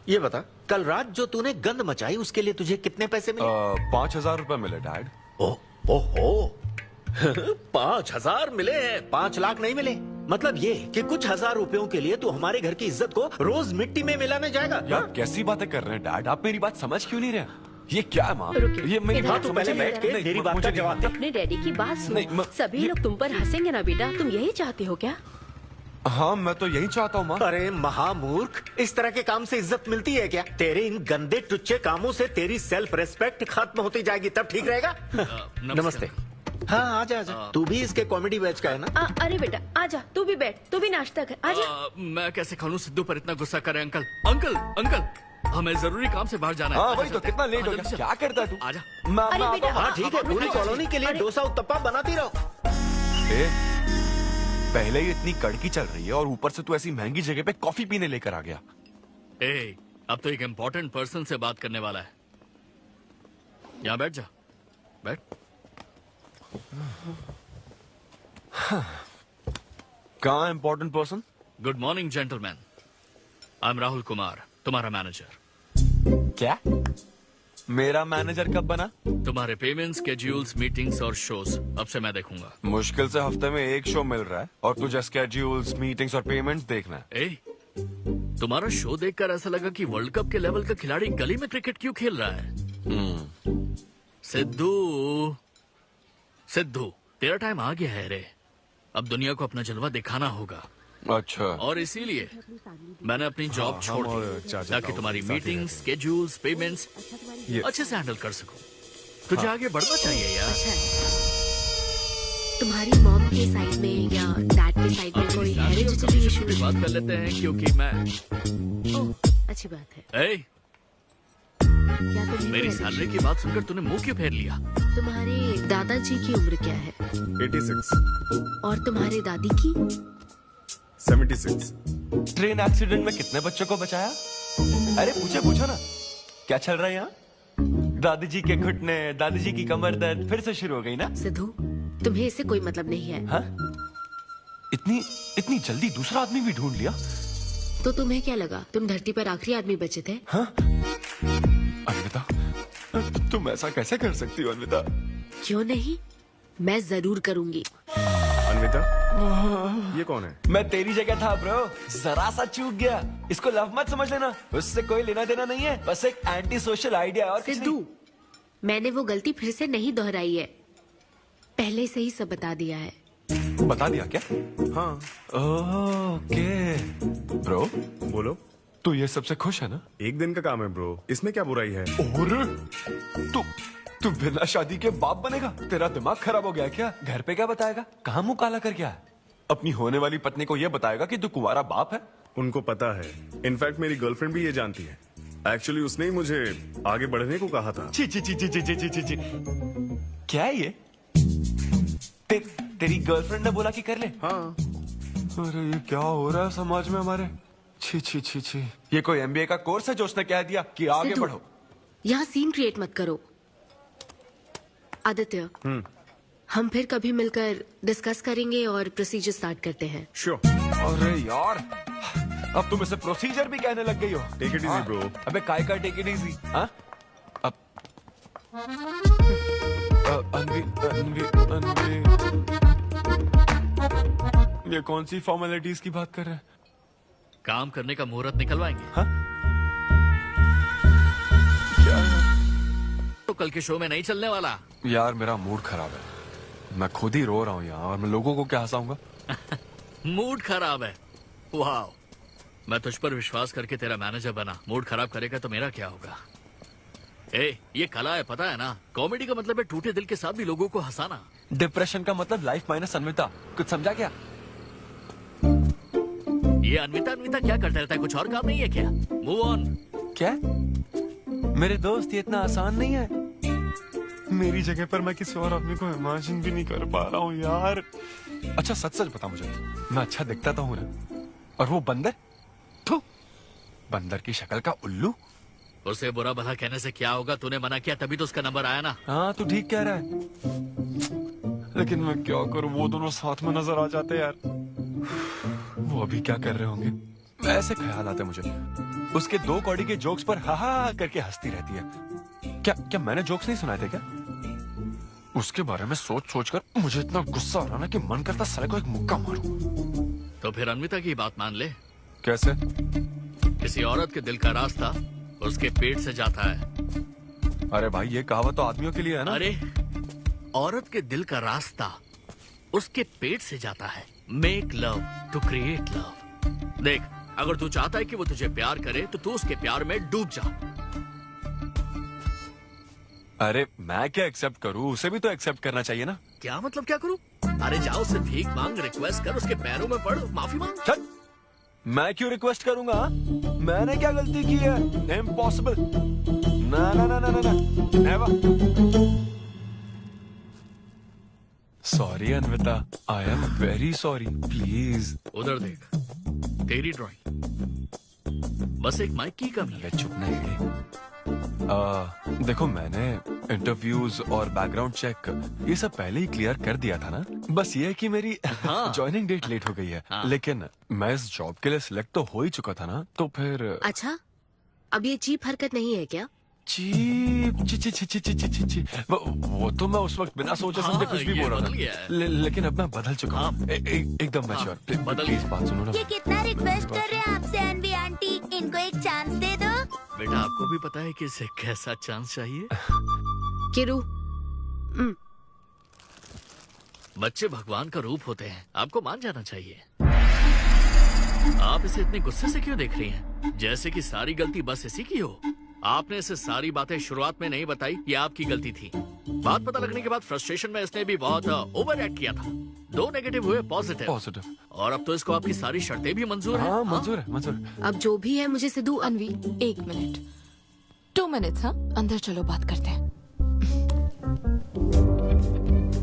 ये बता, कल रात जो तूने गंद मचाई उसके लिए तुझे कितने पैसे मिले? 5000 रुपए मिले डैड। ओहो 5000 मिले हैं, 5 लाख नहीं मिले। मतलब ये कि कुछ हजार रुपयों के लिए तू हमारे घर की इज्जत को रोज मिट्टी में मिलाने जाएगा? यार कैसी बातें कर रहे हैं डैड, आप मेरी बात समझ क्यों नहीं रहे? ये क्या है माँ? ये मेरी बात समझ पहले बैठ के मेरी बात का जवाब दे। अपने डैडी की बात सुन। सभी लोग तुम पर हंसेंगे ना बेटा, तुम यही चाहते हो क्या? हाँ, मैं तो यही चाहता हूँ माँ। अरे महामूर्ख, इस तरह के काम से इज्जत मिलती है क्या? तेरे इन गंदे टुच्चे कामों से तेरी सेल्फ रेस्पेक्ट खत्म होती जाएगी, तब ठीक रहेगा। नमस्ते। हाँ आजा आजा, तू भी इसके कॉमेडी बैच का है ना? अरे बेटा आजा, तू भी बैठ, तू भी नाश्ता कर, आजा। मैं कैसे खा लूं, सिद्धू पर इतना गुस्सा करे। अंकल अंकल अंकल, हमें जरूरी काम से बाहर जाना है। हाँ वही तो, कितना लेट हो गया, क्या करता है तू? आजा। अरे बेटा, हाँ ठीक है, पूरी कॉलोनी के लिए डोसा उत्तप्पा बनाती रहो। पहले ही इतनी कड़की चल रही है और ऊपर से तू ऐसी महंगी जगह पे कॉफी पीने लेकर आ गया। अब तो एक इम्पोर्टेंट पर्सन से बात करने वाला है। यहाँ बैठ जा, बैठ। कहाँ important person? Good morning gentleman, I am Rahul Kumar, तुम्हारा मैनेजर। क्या? मेरा मैनेजर कब बना? तुम्हारे पेमेंट्स, स्केड्यूल्स, मीटिंग्स और शोज अब से मैं देखूंगा। मुश्किल से हफ्ते में 1 शो मिल रहा है और तुझे स्केड्यूल्स, मीटिंग्स और पेमेंट्स देखना है। तुम्हारा शो देखकर ऐसा लगा कि वर्ल्ड कप के लेवल का खिलाड़ी गली में क्रिकेट क्यों खेल रहा है। सिद्धू तेरा टाइम आ गया है रे, अब दुनिया को अपना जलवा दिखाना होगा। अच्छा। और इसीलिए मैंने अपनी जॉब छोड़ दी ताकि तुम्हारी मीटिंग, स्केड्यूल्स, पेमेंट्स अच्छे से हैंडल कर सकूं। तुझे आगे बढ़ना चाहिए यार। तुम्हारी मॉम के साइड में या डैड के साइड में कोई हेरिडिटरी इशू? बात कर लेते हैं क्योंकि मैं अच्छी बात है। क्या मेरी सैलरी की बात सुनकर तूने मुंह क्यों फेर लिया? तुम्हारे दादाजी की उम्र क्या है? 86। और तुम्हारे दादी की? 76। ट्रेन एक्सीडेंट में कितने बच्चों को बचाया? अरे पूछो ना, क्या चल रहा है यहाँ? दादी जी के घुटने, दादी जी की कमर दर्द फिर से शुरू हो गई ना? सिद्धू, तुम्हें इससे कोई मतलब नहीं है। हाँ? इतनी जल्दी दूसरा आदमी भी ढूंढ लिया? तो तुम्हें क्या लगा तुम धरती पर आखिरी आदमी बचे थे? हाँ? अन्विता, तुम ऐसा कैसे कर सकती हो अन्विता? क्यों नहीं, मैं जरूर करूंगी। अन्विता, ये कौन है? मैं तेरी जगह था ब्रो, जरा सा चूक गया। इसको लव मत समझ लेना, उससे कोई लेना देना नहीं है, बस एक एंटी सोशल आइडिया और कुछ सिद्धू, मैंने वो गलती फिर से नहीं दोहराई है, पहले से ही सब बता दिया है। बता दिया क्या? हाँ। ओके ब्रो, बोलो। तू ये सबसे खुश है ना? एक दिन का काम है ब्रो, इसमें क्या बुराई है? और तू बिना शादी के बाप बनेगा? तेरा दिमाग खराब हो गया क्या? घर पे क्या बताएगा? कहाँ मुंह काला कर क्या है? अपनी होने वाली पत्नी को ये बताएगा कि तू कुंवारा बाप है? उनको पता है, इनफैक्ट मेरी गर्लफ्रेंड भी ये जानती है। एक्चुअली उसने ही मुझे आगे बढ़ने को कहा था। ची ची ची ची ची ची ची ची। क्या है ये? तेरी गर्लफ्रेंड ने बोला कि कर ले? हाँ। अरे ये क्या हो रहा है समाज में हमारे? छी छी छी छी। ये कोई MBA का कोर्स है जो उसने कह दिया कि आगे बढ़ो? यहाँ सीन क्रिएट मत करो। आदित्य, हम फिर कभी मिलकर डिस्कस करेंगे और प्रोसीजर स्टार्ट करते हैं। श्योर। अरे यार, अब तुम इसे प्रोसीजर भी कहने लग गई हो। Take it easy bro. अबे काय का टेक इट इजी? हाँ? अब अनवी ये कौन सी फॉर्मेलिटीज की बात कर रहे हैं? काम करने का मुहूर्त निकलवाएंगे। हाँ? क्या? तो कल के शो में नहीं चलने वाला। यार मेरा मूड खराब है, मैं खुद ही रो रहा हूँ यहाँ, और मैं लोगों को क्या हंसाऊंगा? मूड खराब है? वाह, मैं तुझ पर विश्वास करके तेरा मैनेजर बना, मूड खराब करेगा तो मेरा क्या होगा? ये कला है, पता है ना? कॉमेडी का मतलब है टूटे दिल के साथ भी लोगों को हंसाना। डिप्रेशन का मतलब लाइफ माइनस अन्विता, कुछ समझा क्या? ये अन्विता क्या करता रहता है? कुछ और काम नहीं है क्या? Move on. क्या? मेरे दोस्त, ये इतना आसान नहीं है। मेरी जगह पर मैं किसी और आदमी को इमेजिन भी नहीं कर पा रहा हूँ यार। अच्छा सच सच बता मुझे, मैं अच्छा दिखता तो हूँ ना? और वो बंदर, बंदर की शक्ल का उल्लू। उसे बुरा भला कहने से क्या होगा? तूने मना किया तभी तो उसका नंबर आया ना। हाँ तू ठीक कह रहा है, लेकिन मैं क्या करूँ, वो दोनों साथ में नजर आ जाते यार। वो अभी क्या कर रहे होंगे? ऐसे ख्याल आते मुझे, उसके 2 कौड़ी के जोक्स पर हा हा करके हंसती रहती है। क्या मैंने जोक्स नहीं सुनाए थे क्या? उसके बारे में सोच सोच कर मुझे इतना गुस्सा आ रहा ना कि मन करता साले को एक मुक्का मारूं। तो फिर अन्विता की बात मान ले। कैसे? किसी औरत के दिल का रास्ता उसके पेट से जाता है। अरे भाई ये कहावत तो आदमियों के लिए है ना? अरे औरत के दिल का रास्ता उसके पेट से जाता है। Make love to create love. देख, अगर तू चाहता है कि वो तुझे प्यार करे तो तू उसके प्यार में डूब जा। अरे मैं क्या एक्सेप्ट करूं, उसे भी तो एक्सेप्ट करना चाहिए ना? क्या मतलब क्या करूं? अरे जाओ उससे भीख मांग, रिक्वेस्ट कर, उसके पैरों में पड़, माफी मांग। चल, मैं क्यों रिक्वेस्ट करूंगा? मैंने क्या गलती की है? इम्पॉसिबल। ना ना ना ना ना never. Sorry Anvita, I am very sorry, please. उधर देख, तेरी ड्राइंग, बस एक माइक की कमी है। चुप नहीं। देखो मैंने इंटरव्यूज और बैकग्राउंड चेक ये सब पहले ही क्लियर कर दिया था ना, बस ये है कि मेरी ज्वाइनिंग डेट लेट हो गई है। लेकिन मैं इस जॉब के लिए सिलेक्ट तो हो ही चुका था ना, तो फिर। अच्छा, अब ये चीप हरकत नहीं है क्या? चीप ची ची ची ची ची ची ची ची वो तो मैं उस वक्त बिना सोचे समझे कुछ भी बोल रहा था, लेकिन अब मैं बदल चुका हूँ। एकदम मैच्योर। प्लीज बात सुनो ना। ये कितना रिक्वेस्ट कर रहे हैं आपसे अनवी आंटी, इनको एक चांस दे दो। बेटा आपको भी पता है कि इसे कैसा चांस चाहिए? किरू, बच्चे भगवान का रूप होते हैं, आपको मान जाना चाहिए। आप इसे इतने गुस्से से क्यों देख रही हैं? जैसे कि सारी गलती बस इसी की हो। आपने इसे सारी बातें शुरुआत में नहीं बताई, ये आपकी गलती थी। बात पता लगने के बाद फ्रस्ट्रेशन में इसने भी बहुत ओवर एक्ट किया था। 2 नेगेटिव हुए, पॉजिटिव। और अब तो इसको आपकी सारी शर्तें भी मंजूर हैं। हाँ, मंजूर है, मंजूर। अब जो भी है मुझे सिद्धू। अनवी 1 मिनट, 2 मिनट्स। हाँ, अंदर चलो बात करते हैं।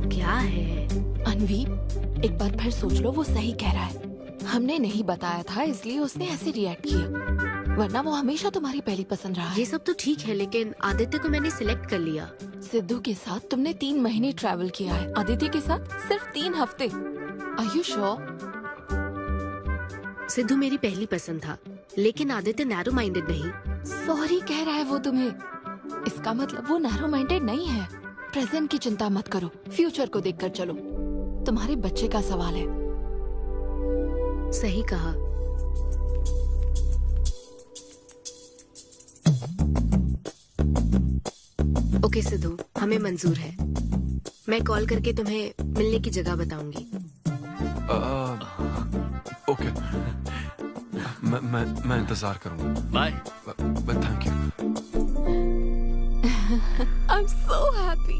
क्या है अनवी, एक बार फिर सोच लो, वो सही कह रहा है। हमने नहीं बताया था इसलिए उसने ऐसे रिएक्ट किया, वरना वो हमेशा तुम्हारी पहली पसंद रहा है। ये सब तो ठीक है, लेकिन आदित्य को मैंने सिलेक्ट कर लिया। सिद्धू के साथ तुमने 3 महीने ट्रैवल किया है, आदित्य के साथ सिर्फ 3 हफ्ते। Are you sure? सिद्धू मेरी पहली पसंद था, लेकिन आदित्य नैरो माइंडेड नहीं। सॉरी कह रहा है वो तुम्हें, इसका मतलब वो नैरो माइंडेड नहीं है। प्रेजेंट की चिंता मत करो, फ्यूचर को देखकर चलो। तुम्हारे बच्चे का सवाल है। सही कहा। ओके सिद्धू, हमें मंजूर है। मैं कॉल करके तुम्हें मिलने की जगह बताऊंगी। ओके, मैं इंतजार करूंगा। Bye. Thank you. I'm so happy.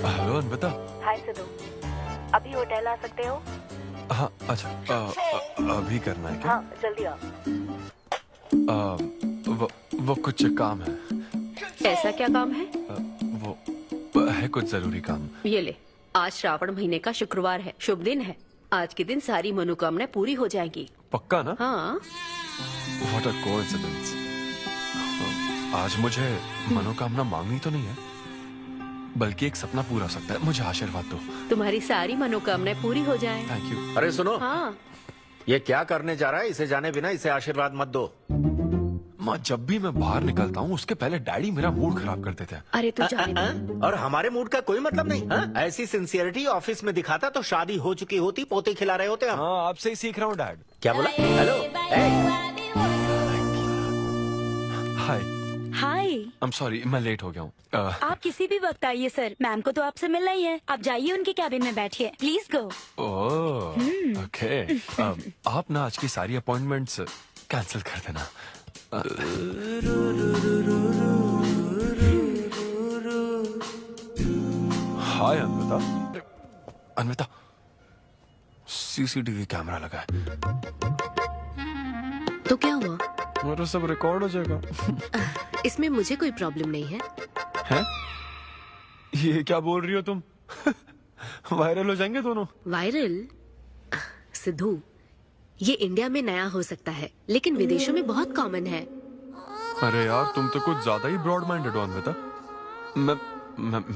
Hello Anvita. Hi Siddhu, अभी होटल आ सकते हो? हाँ अच्छा, अभी करना है क्या? हाँ जल्दी आओ। वो कुछ काम है। ऐसा क्या काम है? वो है कुछ जरूरी काम। ये ले, आज श्रावण महीने का शुक्रवार है, शुभ दिन है। आज के दिन सारी मनोकामनाएं पूरी हो जाएंगी। पक्का ना? हाँ। What a coincidence। आज मुझे मनोकामना मांगनी तो नहीं है, बल्कि एक सपना पूरा हो सकता है। मुझे आशीर्वाद दो। तुम्हारी सारी मनोकामनाएं पूरी हो जाएं। Thank you. अरे सुनो, हाँ। ये क्या करने जा रहा है? इसे जाने बिना इसे आशीर्वाद मत दो। माँ, जब भी मैं बाहर निकलता हूँ उसके पहले डैडी मेरा मूड खराब कर देते हैं। अरे तू जाने दे। और हमारे मूड का कोई मतलब नहीं। ऐसी सिंसियरिटी ऑफिस में दिखाता तो शादी हो चुकी होती, पोते खिला रहे होते हम। हाँ, आपसे ही सीख रहा हूँ डैड। क्या बोला? Hello. Hi. Hi. I am sorry, मैं लेट हो गया हूँ। आप किसी भी वक्त आइए सर, मैम को तो आपसे मिलना ही है। आप जाइए उनके कैबिन में बैठिए, प्लीज गो। Oh okay. आप ना आज की सारी अपॉइंटमेंट्स कैंसिल कर देना। हाय अनविता। अनविता, सीसीटीवी कैमरा लगा है। तो क्या हुआ? मेरा सब रिकॉर्ड हो जाएगा। इसमें मुझे कोई प्रॉब्लम नहीं है। हैं? ये क्या बोल रही हो तुम? वायरल हो जाएंगे दोनों। वायरल? सिद्धू, ये इंडिया में नया हो सकता है, लेकिन विदेशों में बहुत कॉमन है। अरे यार, तुम तो कुछ ज्यादा ही ब्रॉड माइंडेड हो अनविता।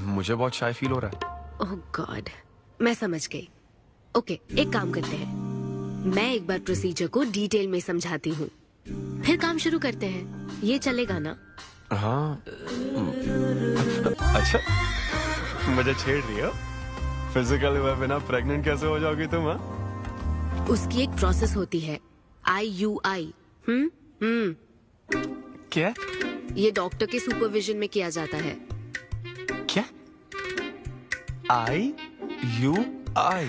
मुझे बहुत शाय फील हो रहा है। ओह गॉड, मैं समझ गई। ओके, एक काम करते हैं, मैं एक बार प्रोसीजर को डिटेल में समझाती हूँ, फिर काम शुरू करते हैं। ये चलेगा ना? हाँ। अच्छा, मुझे छेड़ रही हो? फिजिकल हुए बिना प्रेग्नेंट कैसे हो जाओगी तुम? हाँ, उसकी एक प्रोसेस होती है, IUI। क्या? ये डॉक्टर के सुपरविजन में किया जाता है। क्या? IUI?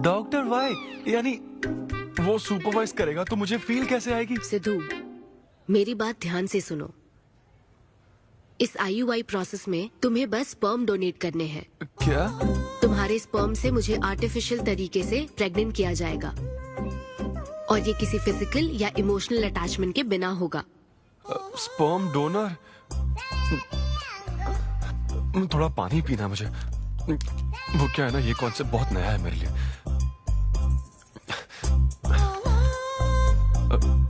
Doctor why? यानी वो सुपरवाइज करेगा तो मुझे फील कैसे आएगी? सिद्धू, मेरी बात ध्यान से सुनो। इस IUI प्रोसेस में तुम्हें बस स्पर्म डोनेट करने हैं। क्या? तुम्हारे स्पर्म से मुझे आर्टिफिशियल तरीके से प्रेग्नेंट किया जाएगा, और ये किसी फिजिकल या इमोशनल अटैचमेंट के बिना होगा। Sperm donor? थोड़ा पानी पीना मुझे। वो क्या है ना, ये कॉन्सेप्ट बहुत नया है मेरे लिए।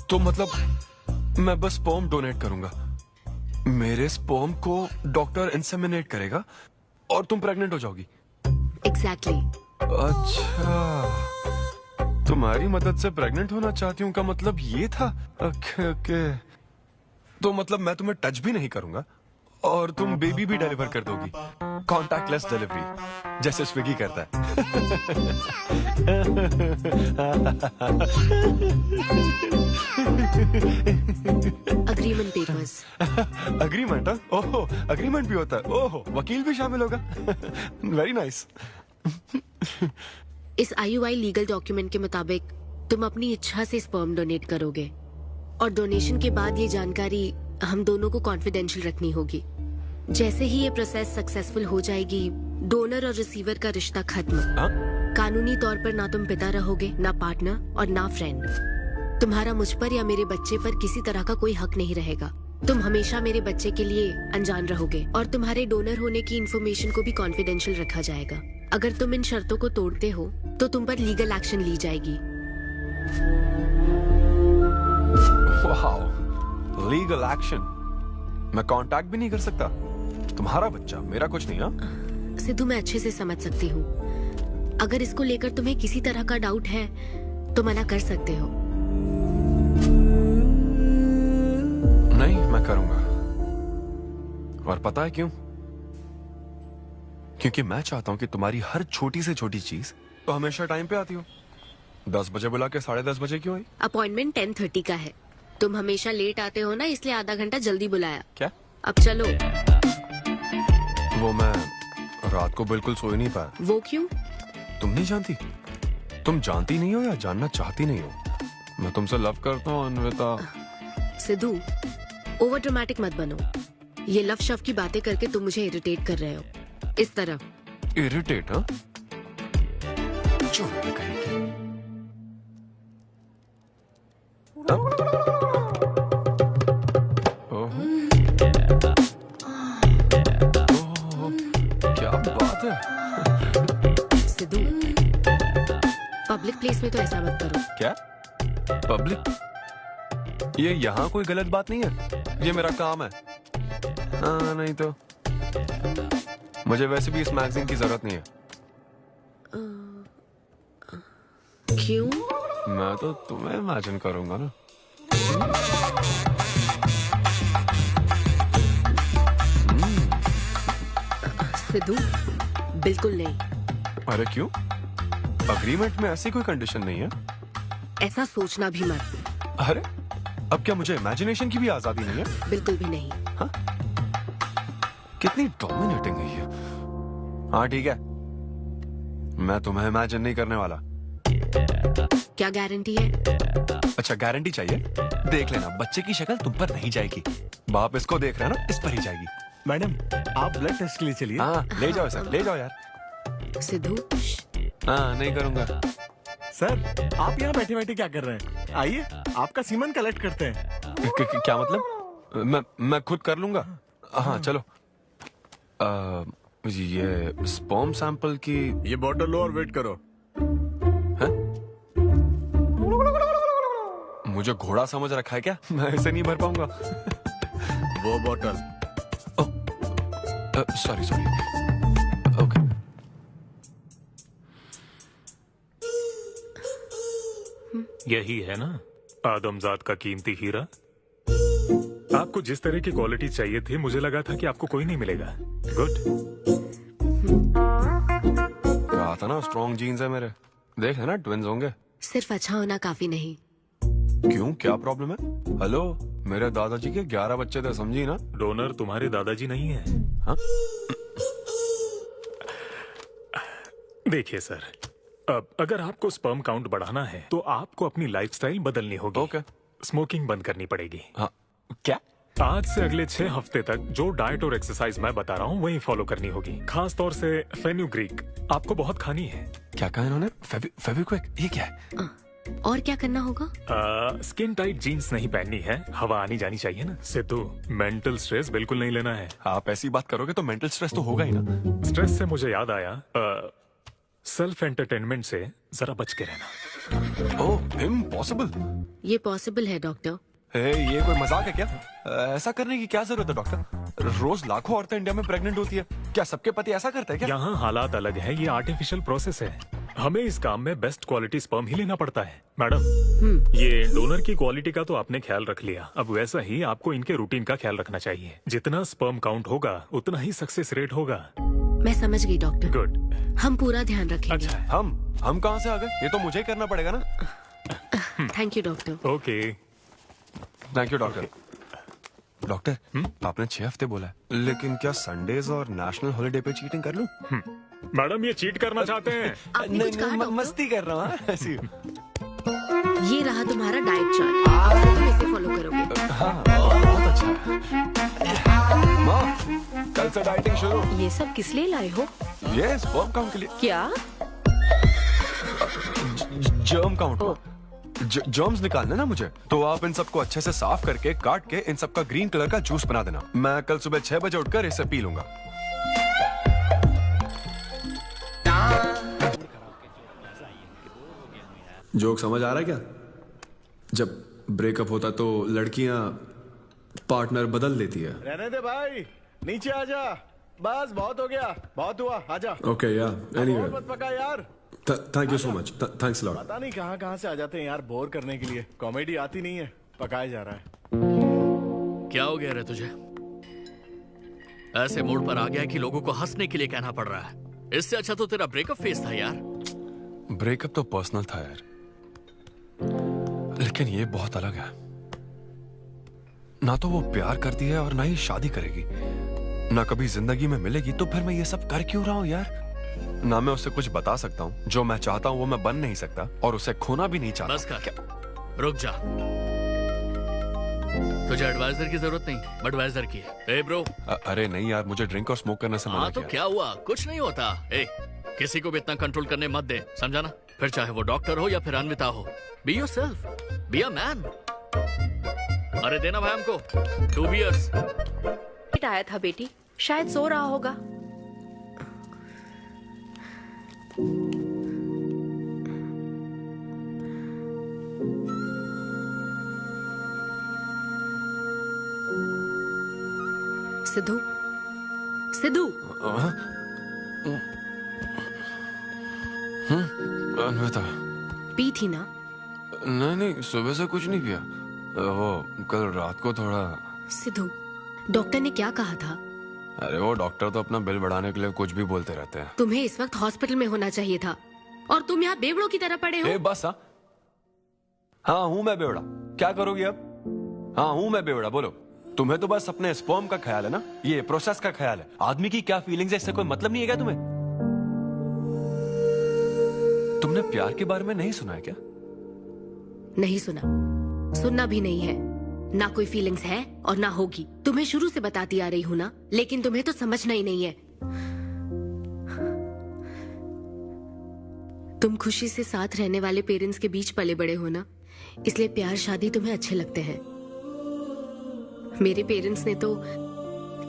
तो मतलब मैं बस स्पर्म डोनेट करूंगा, मेरे स्पर्म को डॉक्टर इंसेमिनेट करेगा और तुम प्रेग्नेंट हो जाओगी? एग्जैक्टली। अच्छा, तुम्हारी मदद से प्रेग्नेंट होना चाहती हूँ का मतलब ये था? ओके। तो मतलब मैं तुम्हें टच भी नहीं करूंगा और तुम बेबी भी डिलीवर कर दोगी, कॉन्टैक्टलेस डिलीवरी, जैसे स्विगी करता है। Agreement papers. अग्रीमेंट? ओहो, अग्रीमेंट भी होता है? ओहो, वकील भी शामिल होगा। Very nice. इस IUI लीगल डॉक्यूमेंट के मुताबिक तुम अपनी इच्छा से स्पर्म डोनेट करोगे, और डोनेशन के बाद ये जानकारी हम दोनों को कॉन्फिडेंशियल रखनी होगी। जैसे ही ये प्रोसेस सक्सेसफुल हो जाएगी, डोनर और रिसीवर का रिश्ता खत्म। कानूनी तौर पर ना तुम पिता रहोगे, ना पार्टनर और ना फ्रेंड। तुम्हारा मुझ पर या मेरे बच्चे पर किसी तरह का कोई हक नहीं रहेगा। तुम हमेशा मेरे बच्चे के लिए अनजान रहोगे, और तुम्हारे डोनर होने की इन्फॉर्मेशन को भी कॉन्फिडेंशियल रखा जाएगा। अगर तुम इन शर्तों को तोड़ते हो तो तुम पर लीगल एक्शन ली जाएगी। Wow, legal action? मैं कांटेक्ट भी नहीं कर सकता? तुम्हारा बच्चा, मेरा कुछ नहीं। हाँ सिद्धू, मैं अच्छे से समझ सकती हूँ। अगर इसको लेकर तुम्हें किसी तरह का डाउट है तो मना कर सकते हो। नहीं, मैं करूंगा। और पता है क्यों? क्योंकि मैं चाहता हूं कि तुम्हारी हर छोटी से छोटी चीज तो हमेशा टाइम पे आती हो। 10 बजे बुला के 10:30 बजे क्यों आई? अपॉइंटमेंट 10:30 का है। तुम हमेशा लेट आते हो ना, इसलिए आधा घंटा जल्दी बुलाया। क्या? अब चलो। वो मैं रात को बिल्कुल सो ही नहीं पाया। वो क्यों? तुम नहीं जानती? तुम जानती नहीं हो या जानना चाहती नहीं हो? मैं तुमसे लव करता हूँ अन्विता। सिद्धू, ओवर ड्रामेटिक मत बनो। ये लव शव की बातें करके तुम मुझे इरिटेट कर रहे हो। इस तरह इरिटेट? हाँ, क्या बात है। सिद्धू, पब्लिक प्लेस में तो ऐसा मत करो। क्या पब्लिक? ये यहाँ कोई गलत बात नहीं है, ये मेरा काम है। हाँ, नहीं तो मुझे वैसे भी इस मैगजीन की जरूरत नहीं है। क्यों? मैं तो तुम्हें इमेजिन करूंगा ना। सिद्धू, बिल्कुल नहीं। अरे क्यों? अग्रीमेंट में ऐसी कोई कंडीशन नहीं है। ऐसा सोचना भी मत। अरे अब क्या मुझे इमेजिनेशन की भी आजादी नहीं है? बिल्कुल भी नहीं। हाँ? कितनी डोमिनेटिंग है ये। हाँ ठीक है, मैं तुम्हें इमेजिन नहीं करने वाला। क्या गारंटी है? अच्छा, गारंटी चाहिए? देख लेना, बच्चे की शक्ल तुम पर नहीं जाएगी। बाप इसको देख रहा है ना, इस पर ही जाएगी। मैडम, आप ब्लड टेस्ट के लिए चलिए। हाँ, ले जाओ सर, ले जाओ यार। सिद्धू, हाँ, नहीं करूंगा। सर, आप यहाँ बैठे बैठे क्या कर रहे हैं? आइए, आपका सीमन कलेक्ट करते हैं। क्या मतलब? मैं खुद कर लूंगा। हाँ चलो। ये स्पर्म सैंपल की ये बॉटल लो और वेट करो। है? मुझे घोड़ा समझ रखा है क्या? मैं इसे नहीं भर पाऊंगा। वो बॉटल। Sorry sorry. ओके। यही है ना आदमजात का कीमती हीरा? आपको जिस तरह की क्वालिटी चाहिए थी, मुझे लगा था कि आपको कोई नहीं मिलेगा। गुड। कहा था ना, स्ट्रॉन्ग जीन्स है मेरे। देख है ना, ट्विंस होंगे। सिर्फ अच्छा होना काफी नहीं। क्यों, क्या प्रॉब्लम है? हेलो, मेरे दादाजी के 11 बच्चे थे, समझी ना? डोनर तुम्हारे दादाजी नहीं है। हाँ? देखिए सर, अब अगर आपको स्पर्म काउंट बढ़ाना है तो आपको अपनी लाइफस्टाइल बदलनी होगी। ओके। स्मोकिंग बंद करनी पड़ेगी। हाँ। क्या? आज से अगले 6 हफ्ते तक जो डाइट और एक्सरसाइज मैं बता रहा हूँ वही फॉलो करनी होगी। खास तौर से फेन्यूग्रीक आपको बहुत खानी है। क्या कहा इन्होंने? फेविक्विक? ये क्या है? और क्या करना होगा? स्किन टाइट जीन्स नहीं पहननी है, हवा आनी जानी चाहिए ना। सिद्धू, मेंटल स्ट्रेस बिल्कुल नहीं लेना है। आप ऐसी बात करोगे तो मेंटल स्ट्रेस तो होगा ही ना। स्ट्रेस से मुझे याद आया, सेल्फ एंटरटेनमेंट से जरा बच के रहना। ओह, इम्पॉसिबल। ये पॉसिबल है डॉक्टर। ये कोई मजाक है क्या? ऐसा करने की क्या जरूरत है डॉक्टर? रोज लाखों औरतें इंडिया में प्रेग्नेंट होती है, क्या सबके पति ऐसा करते हैं क्या? यहाँ हालात अलग है, ये आर्टिफिशियल प्रोसेस है। हमें इस काम में बेस्ट क्वालिटी स्पर्म ही लेना पड़ता है। मैडम, ये डोनर की क्वालिटी का तो आपने ख्याल रख लिया, अब वैसा ही आपको इनके रूटीन का ख्याल रखना चाहिए। जितना स्पर्म काउंट होगा उतना ही सक्सेस रेट होगा। मैं समझ गई डॉक्टर। गुड। हम पूरा ध्यान रखेंगे। अच्छा, हम कहाँ से आ गए? ये तो मुझे ही करना पड़ेगा ना। Thank you doctor. Okay. Thank you doctor. Doctor, आपने 6 हफ्ते बोला है, लेकिन क्या संडेज और नेशनल हॉलिडे पे चीटिंग कर लूं? मैडम, ये चीट करना चाहते हैं? नहीं, मस्ती कर रहा हूँ ऐसी। ये रहा तुम्हारा डाइट चार्ट, आप तुम इसे फॉलो करोगे। हाँ, बहुत अच्छा। माँ, कल से डाइटिंग शुरू। ये सब किस लिए लाए हो? ये स्पर्म काउंट के लिए। क्या? Germ count. जर्म्स निकालना ना मुझे, तो आप इन सबको अच्छे से साफ करके काट के इन सबका ग्रीन कलर का जूस बना देना। मैं कल सुबह 6 बजे उठकर इसे पी लूंगा। जोक समझ आ रहा है क्या? जब ब्रेकअप होता तो लड़कियां पार्टनर बदल देती है। रहने दे भाई, नीचे आ जा। बस बहुत हो गया, बहुत हुआ, आजा। ओके या एनीवे और मत पका यार। Thank you so much, thanks lot. पता नहीं कहाँ से आ जाते हैं यार बोर करने के लिए। कॉमेडी आती नहीं है, पकाया जा रहा है। क्या हो गया रे तुझे? ऐसे मूड पर आ गया कि लोगों को हंसने के लिए कहना पड़ रहा है। इससे अच्छा तो तेरा ब्रेकअप फेस था यार। ब्रेकअप तो पर्सनल था यार, लेकिन ये बहुत अलग है। ना तो वो प्यार करती है और ना ही शादी करेगी, ना कभी जिंदगी में मिलेगी, तो फिर मैं ये सब कर क्यों रहा हूं यार? ना मैं उसे कुछ बता सकता हूं, जो मैं चाहता हूं वो मैं बन नहीं सकता, और उसे खोना भी नहीं चाहता। बस कर, रुक जा। तुझे एडवाइजर की जरूरत नहीं, बडवाइजर की है। ए ब्रो। अरे नहीं यार, मुझे ड्रिंक और स्मोक करने से मना तो किया। क्या हुआ? कुछ नहीं होता। ए, किसी को भी इतना कंट्रोल करने मत दे, समझा ना? फिर चाहे वो डॉक्टर हो या फिर अन्विता हो। Be yourself, be a man. अरे देना भाई हमको 2 बियर्स। आया था बेटी, शायद सो रहा होगा। सिद्धू, सिद्धू। अन्विता। पी थी ना? नहीं, सुबह से कुछ नहीं पिया। वो कल रात को थोड़ा। सिद्धू, डॉक्टर ने क्या कहा था? अरे वो डॉक्टर तो अपना बिल बढ़ाने के लिए कुछ भी बोलते रहते हैं। तुम्हें इस वक्त हॉस्पिटल में होना चाहिए था, और तुम यहाँ बेवड़ों की तरह पड़े हो। बस हाँ हूँ मैं बेवड़ा। क्या करोगी अब? हाँ हूँ मैं बेवड़ा, बोलो। तुम्हें तो बस अपने स्पर्म का ख्याल है ना, ये प्रोसेस का ख्याल है। आदमी की क्या फीलिंग्स है इससे कोई मतलब नहीं है क्या तुम्हें? तुमने प्यार के बारे में नहीं सुना है क्या? नहीं सुना, सुनना भी नहीं है। ना कोई फीलिंग्स है और ना होगी। तुम्हें शुरू से बताती आ रही हूँ ना, लेकिन तुम्हें तो समझना ही नहीं है। तुम खुशी से साथ रहने वाले पेरेंट्स के बीच पले बड़े हो ना, इसलिए प्यार शादी तुम्हें अच्छे लगते हैं। मेरे पेरेंट्स ने तो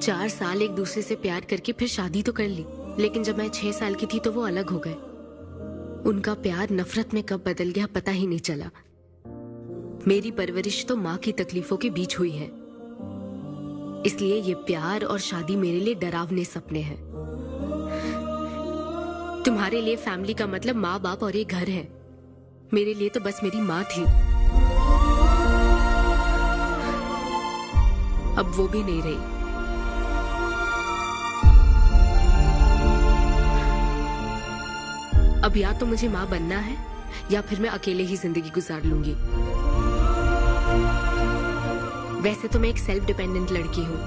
4 साल एक दूसरे से प्यार करके फिर शादी तो कर ली, लेकिन जब मैं 6 साल की थी तो वो अलग हो गए। उनका प्यार नफरत में कब बदल गया पता ही नहीं चला। मेरी परवरिश तो माँ की तकलीफों के बीच हुई है, इसलिए ये प्यार और शादी मेरे लिए डरावने सपने हैं। तुम्हारे लिए फैमिली का मतलब माँ बाप और एक घर है। मेरे लिए तो बस मेरी माँ थी, अब वो भी नहीं रही। अब या तो मुझे माँ बनना है या फिर मैं अकेले ही जिंदगी गुजार लूंगी। वैसे तो मैं एक सेल्फ डिपेंडेंट लड़की हूँ,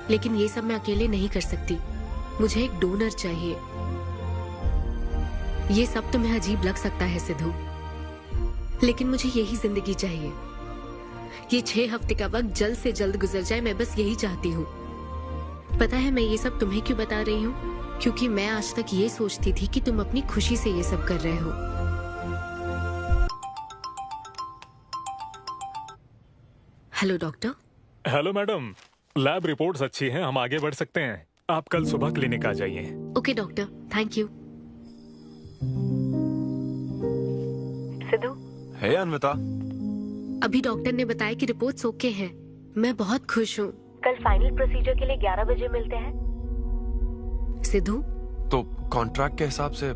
लेकिन ये सब मैं अकेले नहीं कर सकती। मुझे एक डोनर चाहिए। ये सब तुम्हें अजीब लग सकता है सिद्धू, लेकिन मुझे यही जिंदगी चाहिए। ये 6 हफ्ते का वक्त जल्द से जल्द गुजर जाए, मैं बस यही चाहती हूँ। पता है मैं ये सब तुम्हें क्यों बता रही हूँ? क्योंकि मैं आज तक ये सोचती थी कि तुम अपनी खुशी से ये सब कर रहे हो। Hello doctor. Hello madam, lab reports अच्छी हैं, हम आगे बढ़ सकते हैं। आप कल सुबह क्लिनिक आ जाइए। Okay doctor, thank you. Siddhu. Hey Anvita. अभी डॉक्टर ने बताया कि रिपोर्ट्स ओके हैं। मैं बहुत खुश हूँ। कल फाइनल प्रोसीजर के लिए 11 बजे मिलते हैं। सिद्धू। तो कॉन्ट्रैक्ट के हिसाब से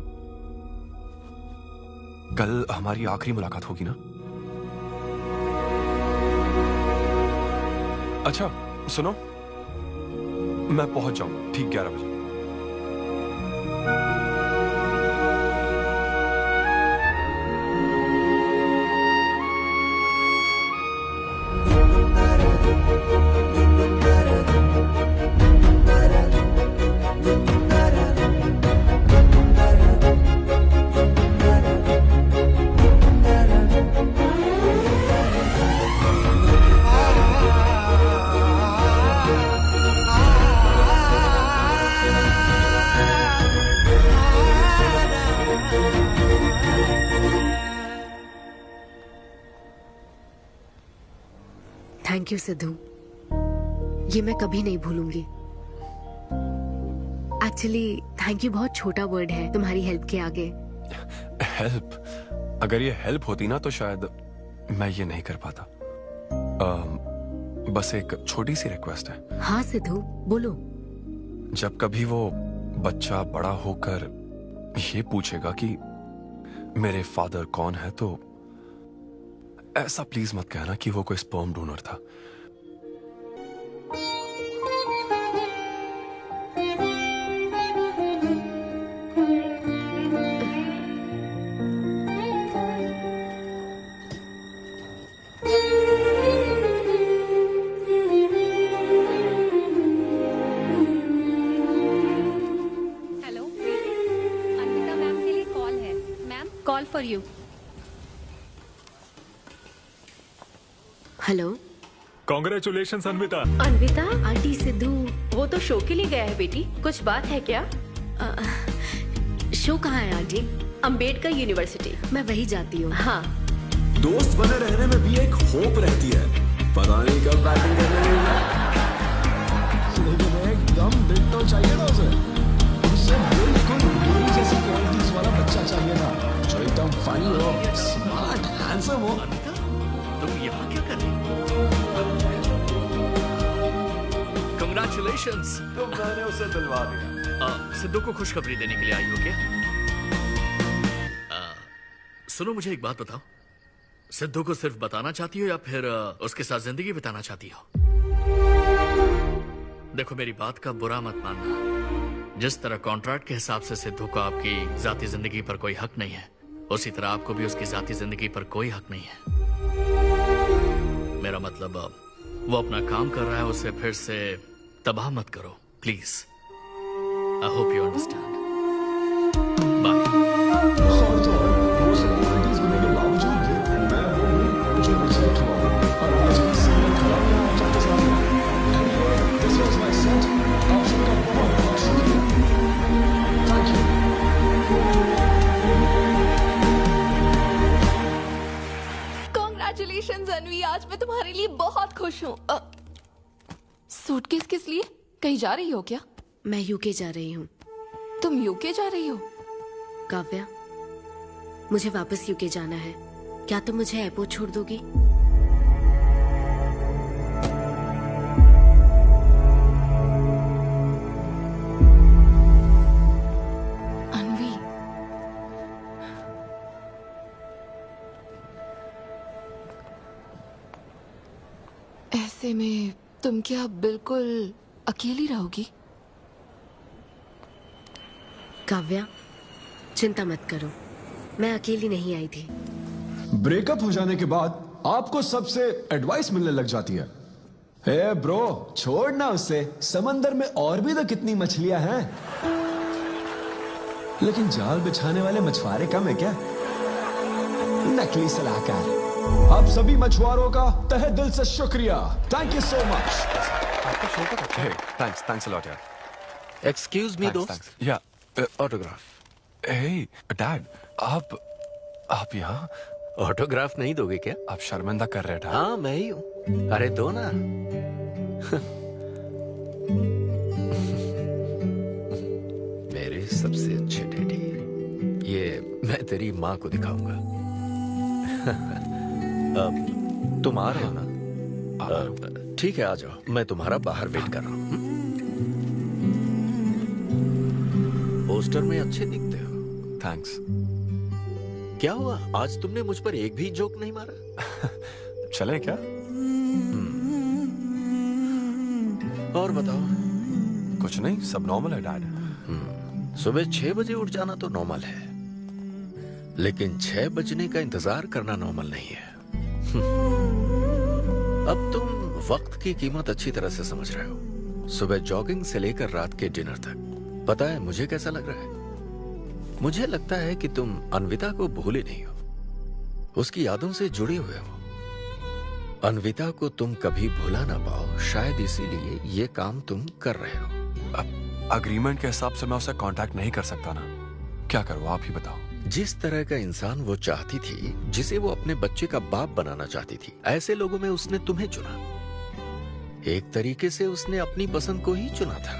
कल हमारी आखिरी मुलाकात होगी ना? अच्छा सुनो, मैं पहुंच जाऊंगा ठीक 11 बजे। थैंक यू सिद्धू, ये मैं कभी नहीं भूलूंगी। एक्चुअली थैंक यू बहुत छोटा वर्ड है तुम्हारी हेल्प के आगे। हेल्प? अगर ये हेल्प होती ना तो शायद मैं ये नहीं कर पाता। बस एक छोटी सी रिक्वेस्ट है। हाँ सिद्धू बोलो। जब कभी वो बच्चा बड़ा होकर ये पूछेगा कि मेरे फादर कौन है, तो ऐसा प्लीज मत कहना कि वो कोई स्पर्म डोनर था। Call for you. Hello, congratulations Anvita. Anvita? Aunty Sidhu. वो तो शो के लिए गया है बेटी, कुछ बात है क्या? शो कहाँ है आंटी? अंबेडकर यूनिवर्सिटी। मैं वही जाती हूँ। हाँ। दोस्त बने रहने में भी एक होप रहती है, पता नहीं कब बैटिंग करने लगेगा। लेकिन एकदम डिट्टो चाहिए था उसे बिल्कुल मेरी जैसी क्वालिटीज वाला बच्चा चाहिए था, जो एकदम फनी हो, स्मार्ट, हैंडसम हो। तुम यहाँ क्या कर रही हो? Congratulations! तो मैंने उसे दिलवा दिया। सिद्धू को खुशखबरी देने के लिए आई हो क्या? सुनो, मुझे एक बात बताओ, सिद्धू को सिर्फ बताना चाहती हो या फिर उसके साथ जिंदगी बिताना चाहती हो? देखो, मेरी बात का बुरा मत मानना। जिस तरह कॉन्ट्रैक्ट के हिसाब से सिद्धू को आपकी जाती जिंदगी पर कोई हक नहीं है, उसी तरह आपको भी उसकी जाती जिंदगी पर कोई हक नहीं है। मेरा मतलब, वो अपना काम कर रहा है, उसे फिर से तबाह मत करो please. I hope you understand. Congratulations Anvi, आज मैं तुम्हारे लिए बहुत खुश हूँ। सूटकेस किस लिए? कहीं जा रही हो क्या? मैं यूके जा रही हूँ। तुम यूके जा रही हो? काव्या, मुझे वापस यूके जाना है, क्या तुम मुझे एयरपोर्ट छोड़ दोगी? अन्वी, ऐसे में तुम क्या बिल्कुल अकेली रहोगी? काव्या, चिंता मत करो, मैं अकेली नहीं आई थी। ब्रेकअप हो जाने के बाद आपको सबसे एडवाइस मिलने लग जाती है। हे ब्रो, छोड़ना उसे, समंदर में और भी तो कितनी मछलियां हैं। लेकिन जाल बिछाने वाले मछुआरे कम है क्या? नकली सलाहकार। आप सभी मछुआरों का तहे दिल से शुक्रिया। Thank you so much. Thanks a lot यार। एक्सक्यूज मी दोस्त। या ऑटोग्राफ। हे डैड, आप यहाँ? ऑटोग्राफ नहीं दोगे क्या? आप शर्मिंदा कर रहे हैं। हाँ, मैं ही हूँ। अरे दो ना। मेरे सबसे अच्छे डैडी, ये मैं तेरी माँ को दिखाऊंगा। तुम आ रहे हो ना? ठीक है, आ जाओ, मैं तुम्हारा बाहर वेट कर रहा हूँ। पोस्टर में अच्छे दिखते हो। थैंक्स। क्या हुआ, आज तुमने मुझ पर एक भी जोक नहीं मारा? चले क्या? और बताओ। कुछ नहीं, सब नॉर्मल है डैड। सुबह 6 बजे उठ जाना तो नॉर्मल है, लेकिन 6 बजने का इंतजार करना नॉर्मल नहीं है। अब तुम वक्त की कीमत अच्छी तरह से समझ रहे हो। सुबह जॉगिंग से लेकर रात के डिनर तक। पता है मुझे कैसा लग रहा है? मुझे लगता है कि तुम अन्विता को भूले नहीं हो, उसकी यादों से जुड़े हुए हो। अन्विता को तुम कभी भुला ना पाओ, शायद इसीलिए ये काम तुम कर रहे हो। अब अग्रीमेंट के हिसाब से मैं उसे कांटेक्ट नहीं कर सकता ना, क्या करूं आप ही बताओ। जिस तरह का इंसान वो चाहती थी, जिसे वो अपने बच्चे का बाप बनाना चाहती थी, ऐसे लोगों में उसने तुम्हें चुना। एक तरीके से उसने अपनी पसंद को ही चुना था।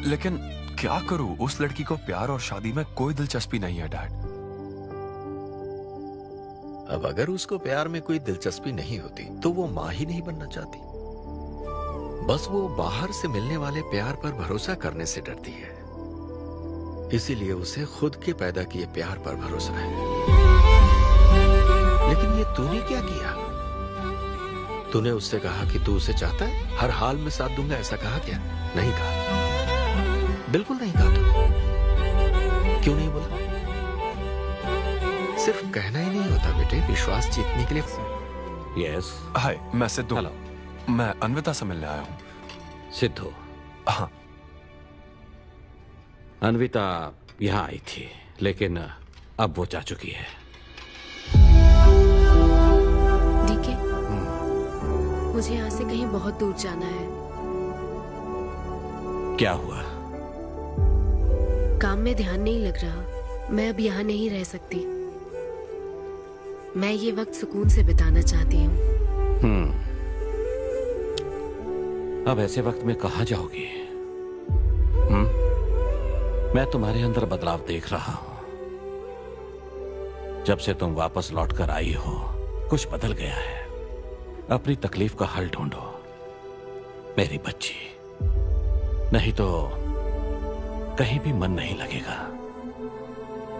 लेकिन क्या करूं, उस लड़की को प्यार और शादी में कोई दिलचस्पी नहीं है डैड। अब अगर उसको प्यार में कोई दिलचस्पी नहीं होती तो वो माँ ही नहीं बनना चाहती। बस वो बाहर से मिलने वाले प्यार पर भरोसा करने से डरती है, इसीलिए उसे खुद के पैदा किए प्यार पर भरोसा है। लेकिन ये तूने क्या किया? तूने उससे कहा कि तू उसे चाहता है, हर हाल में साथ दूंगा, ऐसा कहा क्या? नहीं कहा, बिल्कुल नहीं कहा। तूने क्यों नहीं बोला? सिर्फ कहना ही नहीं होता बेटे, विश्वास जीतने के लिए। यस। हाय, मैं सिद्धू। हेलो। मैं अन्विता से मिलने आया हूँ। सिद्धू? हाँ। अन्विता यहाँ आई थी, लेकिन अब वो जा चुकी है। डीके, मुझे यहाँ से कहीं बहुत दूर जाना है। क्या हुआ? काम में ध्यान नहीं लग रहा। मैं अब यहाँ नहीं रह सकती। मैं ये वक्त सुकून से बिताना चाहती हूँ। अब ऐसे वक्त में कहाँ जाओगी? मैं तुम्हारे अंदर बदलाव देख रहा हूं। जब से तुम वापस लौटकर आई हो, कुछ बदल गया है। अपनी तकलीफ का हल ढूंढो मेरी बच्ची, नहीं तो कहीं भी मन नहीं लगेगा।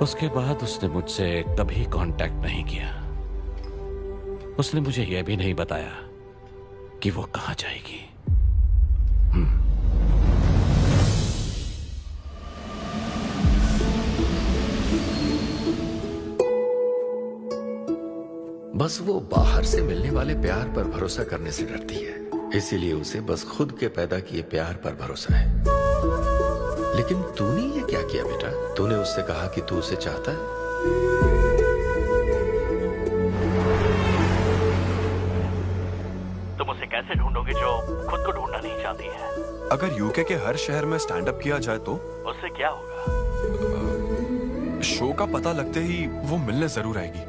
उसके बाद उसने मुझसे कभी कांटेक्ट नहीं किया। उसने मुझे यह भी नहीं बताया कि वो कहां जाएगी। बस वो बाहर से मिलने वाले प्यार पर भरोसा करने से डरती है, इसीलिए उसे बस खुद के पैदा किए प्यार पर भरोसा है। लेकिन तूने ये क्या किया बेटा? तूने उससे कहा कि तू उसे चाहता है। तुम उसे कैसे ढूंढोगे जो खुद को ढूंढना नहीं चाहती है? अगर यूके के हर शहर में स्टैंड अप किया जाए तो उससे क्या होगा? शो का पता लगते ही वो मिलने जरूर आएगी।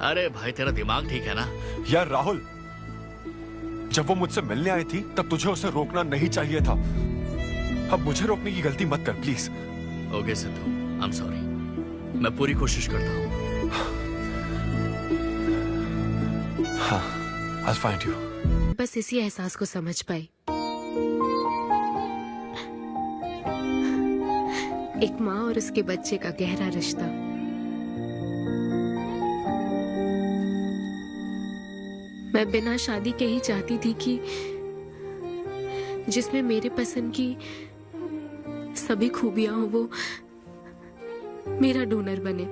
अरे भाई, तेरा दिमाग ठीक है ना? यार राहुल, जब वो मुझसे मिलने आई थी तब तुझे उसे रोकना नहीं चाहिए था। अब मुझे रोकने की गलती मत कर please. Okay Sidhu, I am sorry. मैं पूरी कोशिश करता हूँ। हाँ, I'll find you। बस इसी एहसास को समझ पाई। एक माँ और उसके बच्चे का गहरा रिश्ता। मैं बिना शादी के ही चाहती थी कि जिसमें मेरे पसंद की सभी खूबियां हो वो मेरा डोनर बने।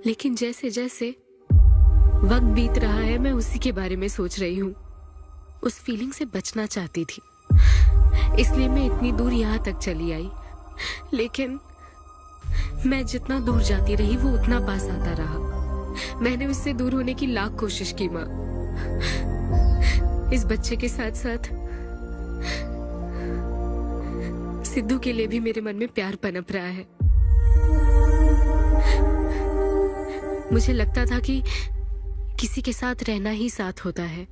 लेकिन जैसे जैसे वक्त बीत रहा है, मैं उसी के बारे में सोच रही हूँ। उस फीलिंग से बचना चाहती थी, इसलिए मैं इतनी दूर यहाँ तक चली आई। लेकिन मैं जितना दूर जाती रही वो उतना पास आता रहा। मैंने उससे दूर होने की लाख कोशिश की माँ। इस बच्चे के साथ साथ सिद्धू के लिए भी मेरे मन में प्यार पनप रहा है। मुझे लगता था कि किसी के साथ रहना ही साथ होता है,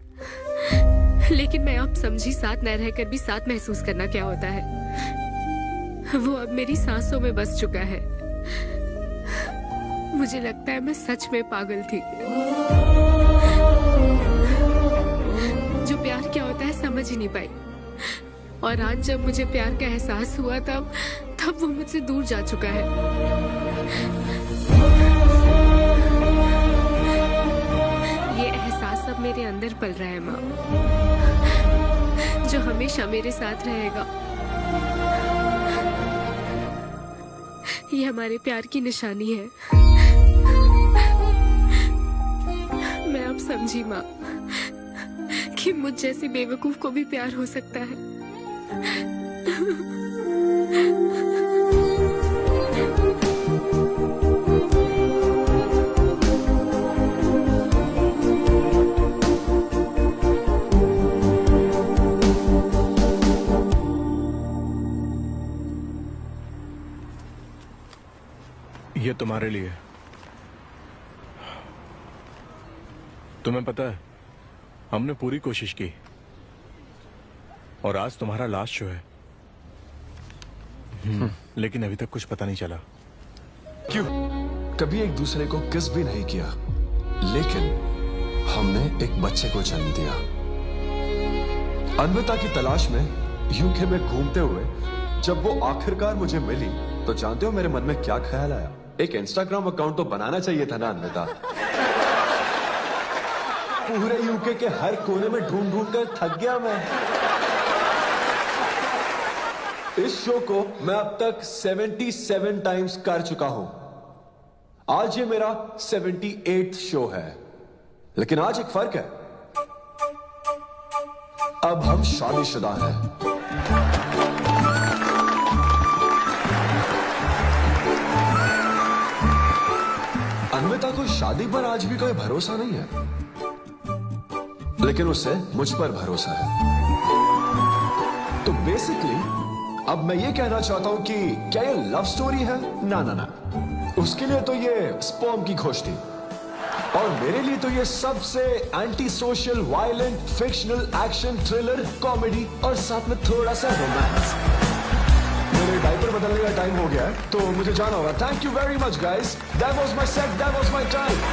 लेकिन मैं अब समझी साथ न रहकर भी साथ महसूस करना क्या होता है। वो अब मेरी सांसों में बस चुका है। मुझे लगता है मैं सच में पागल थी। जो प्यार क्या होता है समझ ही नहीं पाई। और आज जब मुझे प्यार का एहसास हुआ तब वो मुझसे दूर जा चुका है। ये एहसास अब मेरे अंदर पल रहा है माँ, जो हमेशा मेरे साथ रहेगा। ये हमारे प्यार की निशानी है। मैं अब समझी माँ कि मुझ जैसी बेवकूफ को भी प्यार हो सकता है। ये तुम्हारे लिए। तुम्हें पता है, हमने पूरी कोशिश की और आज तुम्हारा लास्ट शो है। लेकिन अभी तक कुछ पता नहीं चला। क्यों? कभी एक दूसरे को किस भी नहीं किया, लेकिन हमने एक बच्चे को जन्म दिया। अन्विता की तलाश में यूके में घूमते हुए जब वो आखिरकार मुझे मिली तो जानते हो मेरे मन में क्या ख्याल आया? एक इंस्टाग्राम अकाउंट तो बनाना चाहिए था ना अन्विता। पूरे यूके के हर कोने में ढूंढ ढूंढ कर थक गया मैं। इस शो को मैं अब तक 77 टाइम्स कर चुका हूं। आज ये मेरा 78th शो है, लेकिन आज एक फर्क है, अब हम शादीशुदा हैं। अन्विता को शादी पर आज भी कोई भरोसा नहीं है, लेकिन उसे मुझ पर भरोसा है। तो बेसिकली अब मैं ये कहना चाहता हूं कि क्या ये लव स्टोरी है? ना ना ना, उसके लिए तो ये स्पर्म की खोज थी, और मेरे लिए तो ये सबसे anti social, violent, fictional, action, thriller, comedy और साथ में थोड़ा सा रोमांस। मेरे डायपर बदलने का टाइम हो गया है, तो मुझे जाना होगा। Thank you very much guys, that was my set, that was my time.